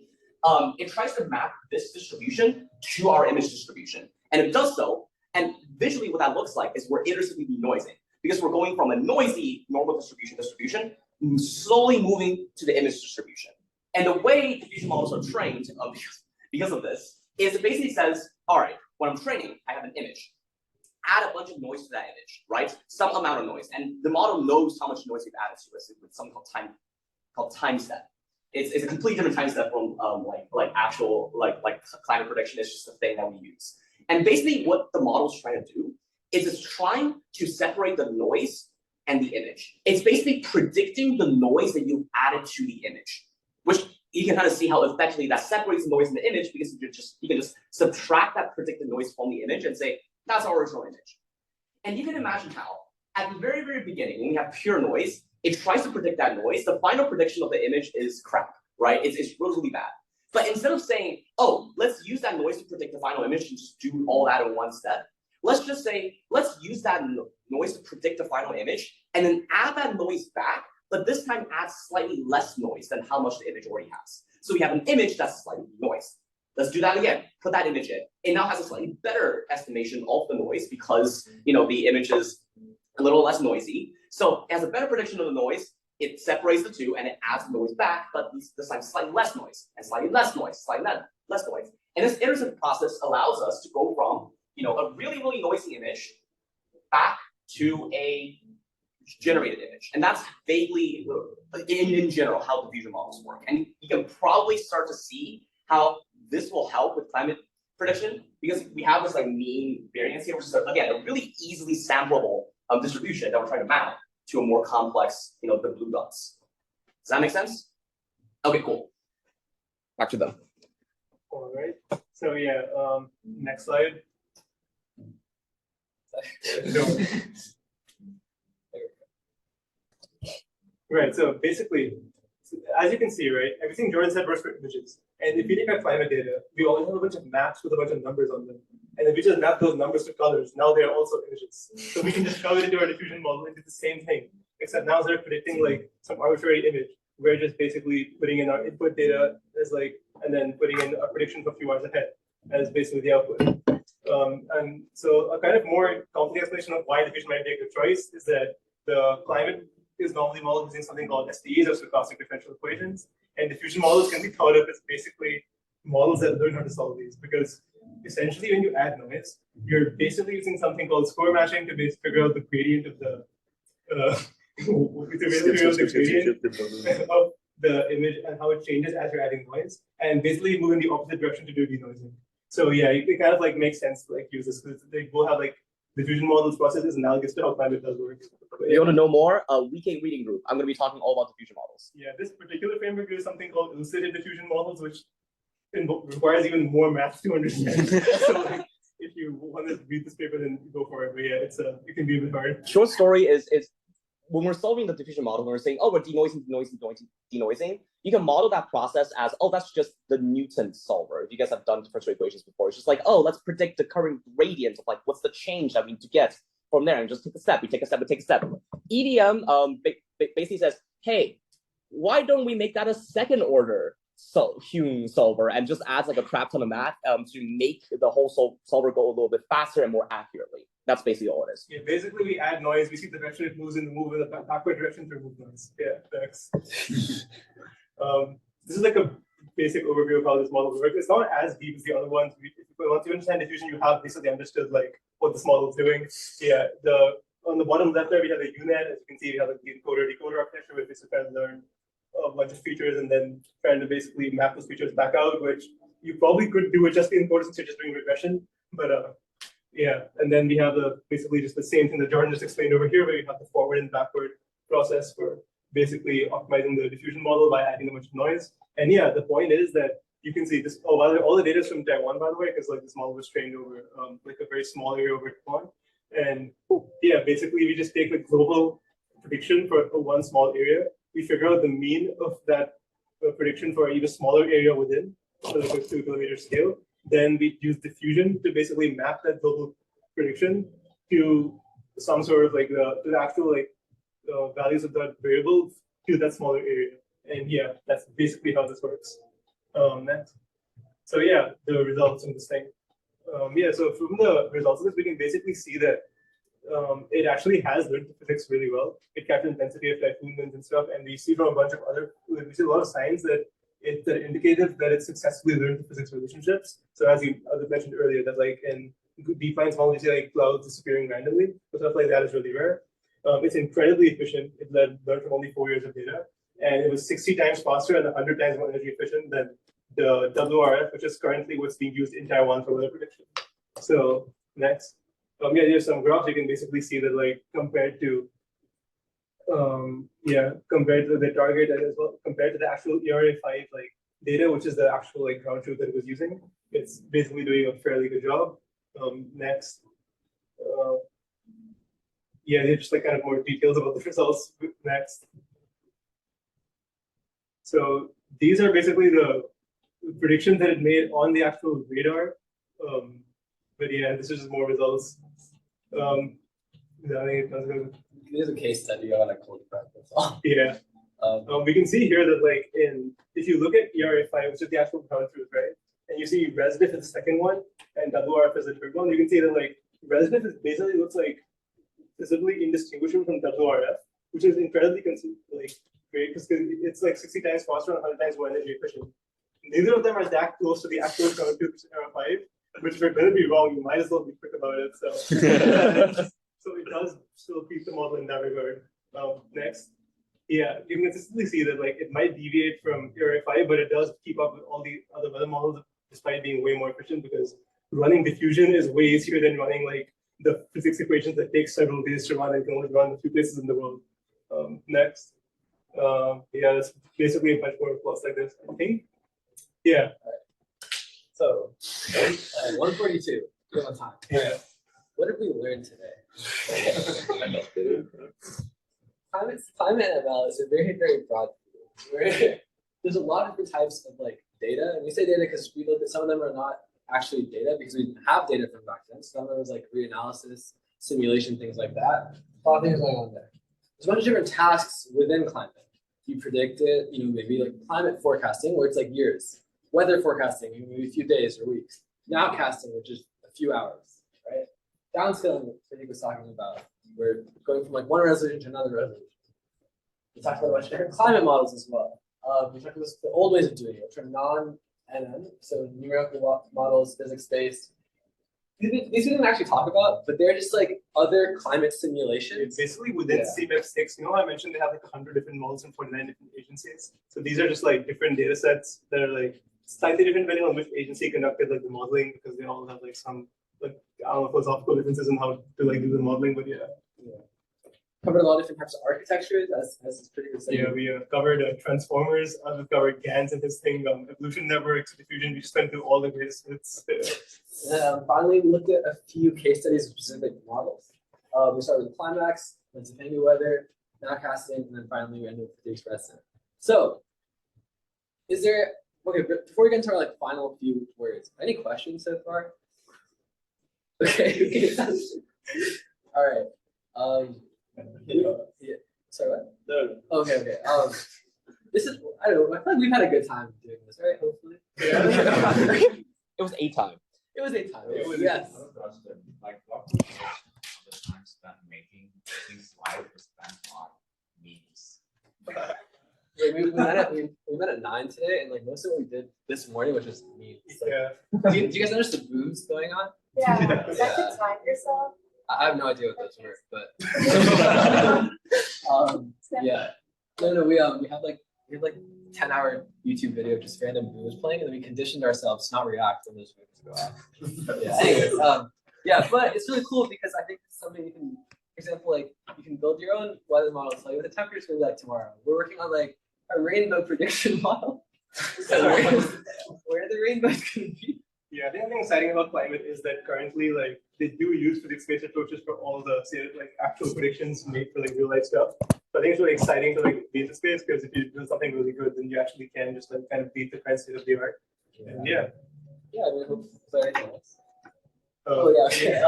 It tries to map this distribution to our image distribution. And it does so, and visually what that looks like is we're iteratively denoising, because we're going from a noisy normal distribution, slowly moving to the image distribution. And the way diffusion models are trained because of this is it basically says, all right, when I'm training, I have an image. Add a bunch of noise to that image, right? Some amount of noise, and the model knows how much noise we've added to it with something called time step. It's a completely different time step from like actual like climate prediction. It's just a thing that we use. And basically, what the model's trying to do is it's trying to separate the noise and the image. It's basically predicting the noise that you've added to the image, which you can kind of see how effectively that separates the noise in the image, because you can just subtract that predicted noise from the image and say, that's our original image. And you can imagine how, at the very, very beginning, when we have pure noise, it tries to predict that noise. The final prediction of the image is crap, right? It's really bad. But instead of saying, oh, let's use that noise to predict the final image and just do all that in one step, let's just say, let's use that noise to predict the final image and then add that noise back, but this time add slightly less noise than how much the image already has. So we have an image that's slightly noise. Let's do that again. Put that image in. It now has a slightly better estimation of the noise because the image is a little less noisy. So it has a better prediction of the noise. It separates the two and it adds the noise back, but this time slightly less noise and slightly less noise, slightly less noise. And this iterative process allows us to go from a really, really noisy image back to a generated image. And that's vaguely, in general, how diffusion models work. And you can probably start to see how this will help with climate prediction, because we have this like mean variance here, which is again a really easily samplable distribution that we're trying to map to a more complex, the blue dots. Does that make sense? Okay, cool. Back to them. All right. So yeah, next slide. Right. So basically, as you can see, right, everything Jordan said works for images. And if you take our climate data, we always have a bunch of maps with a bunch of numbers on them. And if we just map those numbers to colors, now they're also images. So we can just shove it into our diffusion model and do the same thing, except now instead of predicting like some arbitrary image, we're just basically putting in our input data as and then putting in a prediction for a few hours ahead as basically the output. And so a kind of more complex explanation of why diffusion might be a good choice is that the climate is normally modeled using something called SDEs, or stochastic differential equations. And diffusion models can be thought of as basically models that learn how to solve these, because essentially when you add noise, you're basically using something called score matching to basically figure out the gradient of the the image and how it changes as you're adding noise, and basically move in the opposite direction to do denoising. So yeah, it kind of like makes sense to like use this because they both have like diffusion models processes analogous to how climate does work. If you want to know more, ENG Reading Group. I'm going to be talking all about diffusion models. Yeah, this particular framework is something called elucidated diffusion models, which requires even more math to understand. So like, if you want to read this paper, then go for it. But yeah, it can be a bit hard. Short story is when we're solving the diffusion model, we're saying, oh, we're denoising. You can model that process as, oh, that's just the Newton solver. If you guys have done differential equations before, it's just like, oh, let's predict the current gradient of like what's the change that we need to get from there, and just take a step. We take a step. We take a step. EDM basically says, hey, why don't we make that a second order Hume solver and just adds like a crap ton of math to make the whole solver go a little bit faster and more accurately. That's basically all it is. Yeah, basically we add noise, we see the direction it moves in, move in the backward direction to remove noise. Yeah, thanks. This is like a basic overview of how this model works. It's not as deep as the other ones. Once you understand diffusion, you have basically understood like what this model is doing. Yeah, on the bottom left there we have a UNet. As you can see, we have like the encoder-decoder architecture, where we basically try to learn a bunch of features and then trying to basically map those features back out, which you probably could do with just the encoder since you're just doing regression. But yeah, and then we have basically just the same thing that Jordan just explained over here, where you have the forward and backward process for basically optimizing the diffusion model by adding a bunch of noise. And yeah, the point is that you can see this. Oh, all the data is from Taiwan, by the way, because like this model was trained over like a very small area over Taiwan. And yeah, basically we just take the global prediction for one small area. We figure out the mean of that prediction for an even smaller area within, so like a 2 kilometer scale. Then we use diffusion to basically map that global prediction to some sort of like the actual like values of that variable to that smaller area. And yeah, that's basically how this works. Next. So yeah, the results in this thing. Yeah, so from the results of this, we can basically see that it actually has learned the physics really well. It captures intensity of typhoon winds and stuff, and we see from a bunch of other, we see a lot of signs that it's indicative that it successfully learned the physics relationships. So as you mentioned earlier, that like in DeepMind's model, you see like clouds disappearing randomly, but stuff like that is really rare. It's incredibly efficient. It learned from only 4 years of data, and it was 60 times faster and 100 times more energy efficient than the WRF, which is currently what's being used in Taiwan for weather prediction. So next. Yeah, there's some graphs. You can basically see that like compared to the target and as well compared to the actual ERA5 like data, which is the actual like ground truth that it was using, it's basically doing a fairly good job. Next. Yeah, there's just like kind of more details about the results. Next. So these are basically the predictions that it made on the actual radar. But yeah, this is just more results. There's a case study on a cold front. That's all. Yeah. We can see here that like if you look at ERA5, which is the actual ground truth, right? And you see ResDiff is the second one and WRF is the third one, you can see that like ResDiff is basically looks like visibly indistinguishable from WRF, which is incredibly like great because it's like 60 times faster and 100 times more energy efficient. Neither of them are that close to the actual ground truth ERA5. Which if you're going to be wrong, you might as well be quick about it. So, so it does still keep the model in that regard. Next, yeah, you can consistently see that like it might deviate from ERA5, but it does keep up with all the other models despite being way more efficient because running diffusion is way easier than running like the physics equations that take several days to run and can only run in a few places in the world. Next, yeah, that's basically a bunch more plots like this, I think. Yeah. So, 142. Good on time. Yeah. What did we learn today? Climate ML is a very, very broad field. There's a lot of different types of like data, and we say data because we look at some of them are not actually data because we didn't have data from back then. Some of them was like reanalysis, simulation, things like that. A lot of things going on there. There's a bunch of different tasks within climate. You predict it, maybe like climate forecasting, where it's like years. Weather forecasting, maybe a few days or weeks. Nowcasting, which is a few hours, right? Downscaling, which Prateik was talking about. We're going from like one resolution to another resolution. We talked about a bunch of different climate models as well. We talked about the old ways of doing it, which are non-NM, so numerical models, physics-based. these we didn't actually talk about, but they're just like other climate simulations. Basically, within CMIP 6, you know, I mentioned they have like 100 different models and 49 different agencies. So these are just like different data sets that are like slightly different depending on which agency conducted like the modeling, because they all have like some like I don't know philosophical differences in how to like do the modeling, but yeah. Covered a lot of different types of architectures. That's pretty good. Yeah, we covered transformers. We've covered GANs and his thing, evolution networks, diffusion. We just went through all the greatest hits. Finally, we looked at a few case studies of specific models. We started with climax, then Topanga weather, nowcasting, and then finally we ended with the express. So, is there before we get into our like final few words, any questions so far? Okay. All right. Yeah. Sorry, what? No. Okay. This is, I don't know, I feel like we've had a good time doing this, right? Hopefully. It was a time. It was a time. I Yes. have a question. Like, what percentage of the time spent making these slides was spent on memes? Yeah, we met at 9 today, and like most of what we did this morning was just memes. Like, Yeah. do you guys notice the booms going on? Yeah, is that to time yourself? I have no idea what those were, but yeah. No, we have like 10-hour YouTube video of just random booms playing, and then we conditioned ourselves to not react when those booms go off. Yeah. Anyways, but it's really cool because I think it's something you can, for example, like you can build your own weather model, tell you what the temperature is going to be like tomorrow. We're working on like a rainbow prediction model. So where the rainbow is going to be. Yeah, I think the thing exciting about climate is that currently, like, they do use physics-based approaches for all the, say, like, actual predictions made for, like, real-life stuff. So I think it's really exciting to, like, be in the space, because if you do something really good, then you actually can just, like, kind of beat the current state of the art. And yeah. Yeah, I hope so. Anything else? Okay.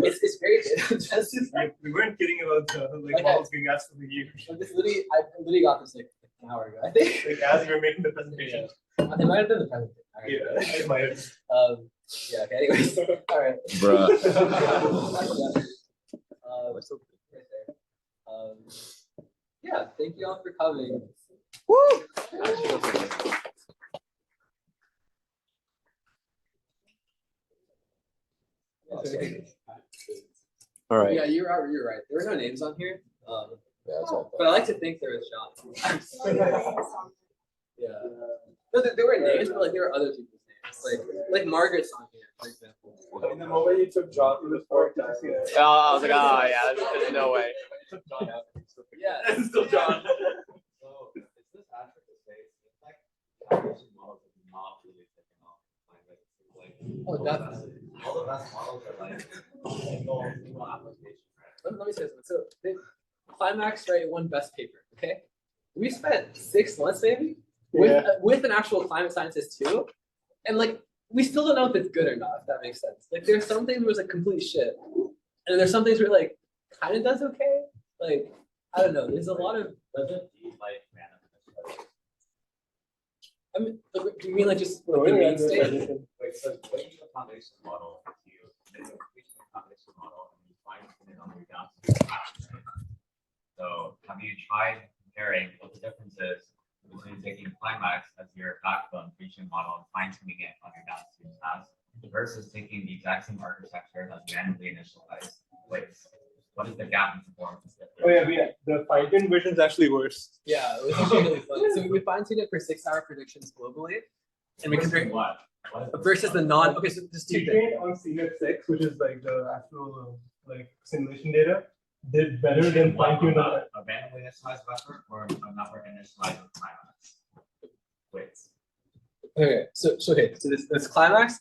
It's very good. We weren't kidding about like models being asked for the year. I literally got this like an hour ago, I think. Like as you were making the presentation. Yeah. It might have been the presentation. Yeah, it might have. Yeah. Okay. Anyways, all right. Bruh. Right there. Yeah. Thank you all for coming. Woo! All right. Yeah, you're right. There were no names on here. Yeah, that's all. But I like to think there was John. Yeah. No, there were names, but like there were other people's names. Like Margaret's on here, for example. I mean, the moment you took John through the fork, Oh, I was like, oh yeah, there's no way. Yeah. it's still John. So, is this accurate to say it's like foundation models are not really taking off? Like, Oh, definitely. all the best models are like single application, right? Let me say something. So Climax, right, won best paper. Okay. We spent 6 months maybe with an actual climate scientist too, and like we still don't know if it's good or not. If that makes sense. Like there's some things where it's like complete shit, and there's some things where like kind of does okay. Like I don't know. There's a lot of. Does it need like random? I mean, do you mean like just like, the main state? Wait, so when you do a foundation model, you make a completion foundation model and you fine tune it on your downstream. So have you tried comparing what the difference is between taking Climax as your backbone preaching model and fine tuning it on your downstream tasks versus taking the exact same architecture that's randomly initialized weights? What is the gap in performance? Oh yeah. The fine-tuned version is actually worse. Yeah, it was actually really fun. So we fine-tuned it for 6-hour predictions globally, and we compared what? versus the non. Okay, so there's two We things. trained on CMIP 6, which is like the actual like simulation data, did better than fine-tuned on a randomly initialized vector or a network initialized with Climax? Weights. Okay, so this Climax,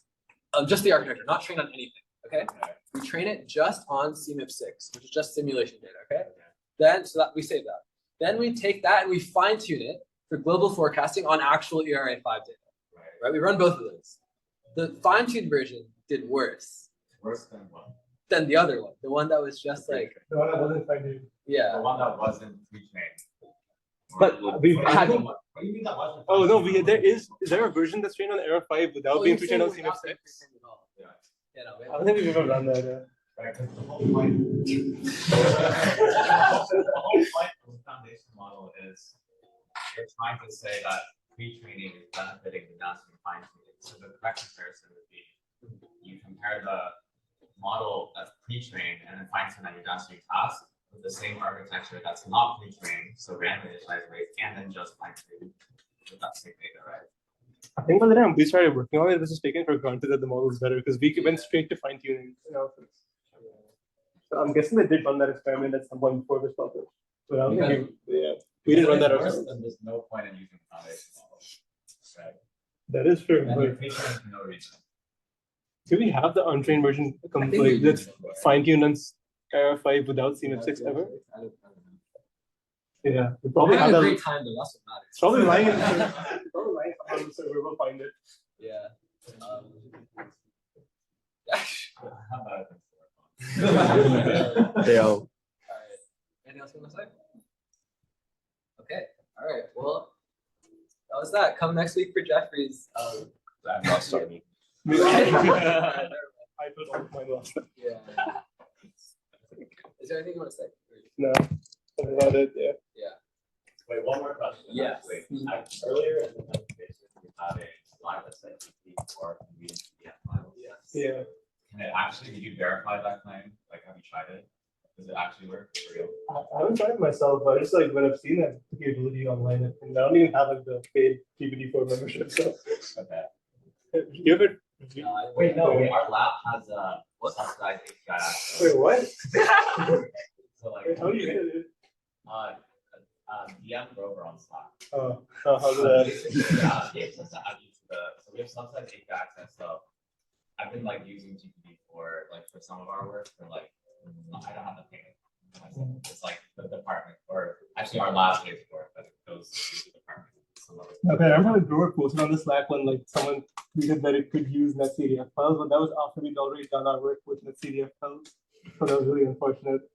just the architecture, not trained on anything. Okay, we train it just on CMIP 6, which is just simulation data. Okay, then so that we save that. Then we take that and we fine tune it for global forecasting on actual ERA 5 data. Right, we run both of those. The fine tuned version did worse. Worse than what? Than the other one, the one that was just like the one that wasn't fine-tuned. yeah. The one that wasn't pre-trained. But we've had. What do you mean that wasn't? Oh no, is there a version that's trained on Era 5 without being pre-trained on CMIP 6? Yeah, no, I don't think we've ever run that. Right, because the whole point, the whole point of the foundation model is you're trying to say that pre-training is benefiting the downstream fine tuning. So the correct comparison would be you compare compare the model that's pre-trained and then fine-tune on your downstream task with the same architecture that's not pre-trained, so random initialized rate, and then just fine-tune with that same data, right? I think by the time we started working on it, this is taken for granted that the model is better because we went straight to fine-tuning analysis. So I'm guessing they did run that experiment at some point before this published. But I don't think we didn't run that ourselves. There's no point in using foundation models, right? That is true. And But you're patient for no reason. do we have the untrained version complete that's fine-tuned on Skyra 5 without CNF6 ever? Yeah, we probably We have had a that. great time though. That's what matters. It's probably lying somewhere on the server. We'll find it. Yeah. How about it? Yo. All right. Anything else you want to say? Okay. All right. Well, that was that. Come next week for Jeffrey's. I'm not starting. I put all mine last time. Yeah. Is there anything you want to say? No, that's about it. Yeah. Wait, one more question. Yes. Wait, earlier in the presentation, we had a slide that said GPT-4 can read PDF files. Yes. Yeah. Can it actually, did you verify that claim? Like, have you tried it? Does it actually work for real? I haven't tried it myself, but just like when I've seen that capability online, and I don't even have like the paid GPT-4 membership. So Okay. give it. Wait, our lab has a subsidized API access. Wait, what? So like, Wait, how do you get it? DM Grover on Slack. How do that? Yeah, he has to add you to the, so we have subsidized API access. So I've been like using GPT-4 like for some of our work for like, I don't have to pay it. It's like the department, or actually our lab pays for it, but it goes to the department. Okay, I remember Grover posted on the Slack when like someone tweeted that it could use NetCDF files, but that was after we'd already done our work with NetCDF files. So that was really unfortunate.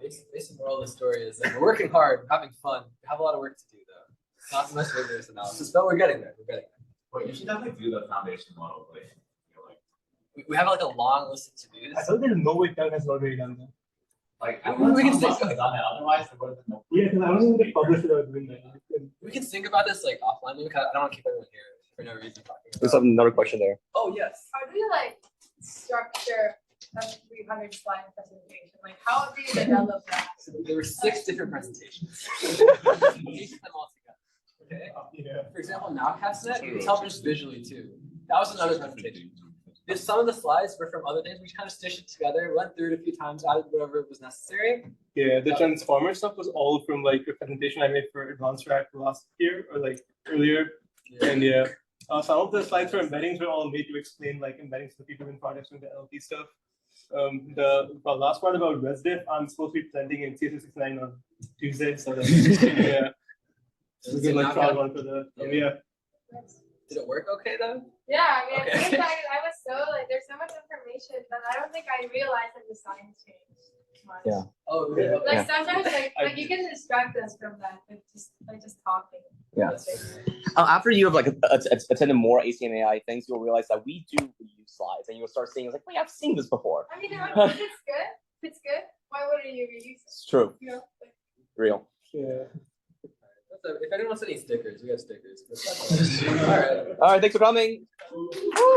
Basic moral of the story is that we're working hard, we're having fun. We have a lot of work to do though. It's not the most rigorous analysis, but we're getting there. We're getting there. But you should definitely do the foundation model. Like, We have like a long list of to-dos. I thought there's no way Doug has already done that. Like, We can done say- it. Otherwise, there would have been no. Yeah, because I don't think they published it without doing that. We can think about this like offline because I don't want to keep everyone here for no reason talking There's about. another question there. Oh yes. How do you like structure a 300 slide presentation? Like how do you develop that? So there were 6 different presentations. Piece them all together. Okay. Yeah. For example, Nowcastnet, you can tell just visually too. That was another presentation. If some of the slides were from other things, we kind of stitched it together, went through it a few times, added whatever was necessary. Yeah, the transformer stuff was all from like a presentation I made for Advanced Rack last year or like earlier. And yeah, some of the slides for embeddings were all made to explain like embeddings to the people in projects and the LP stuff. The last part about ResDiff, I'm supposed to be presenting in CSS69 on Tuesday. So that's, yeah, we can like try one for the yeah. Did it work okay though? Yeah, I mean, Okay. in fact, I was so like, there's so much information that I don't think I realized that the science changed much. Yeah. Oh, really? Okay. Like sometimes, like you can distract us from that, like just talking. Yeah. That's fair. After you have like attended more ACM AI things, you'll realize that we do reuse slides, and you'll start seeing it's like, wait, I've seen this before. I mean, if it's good, if it's good, why wouldn't you reuse it? It's true. You know, like, Real. Yeah. If anyone wants any stickers, we have stickers. All right. All right. Thanks for coming. Woo.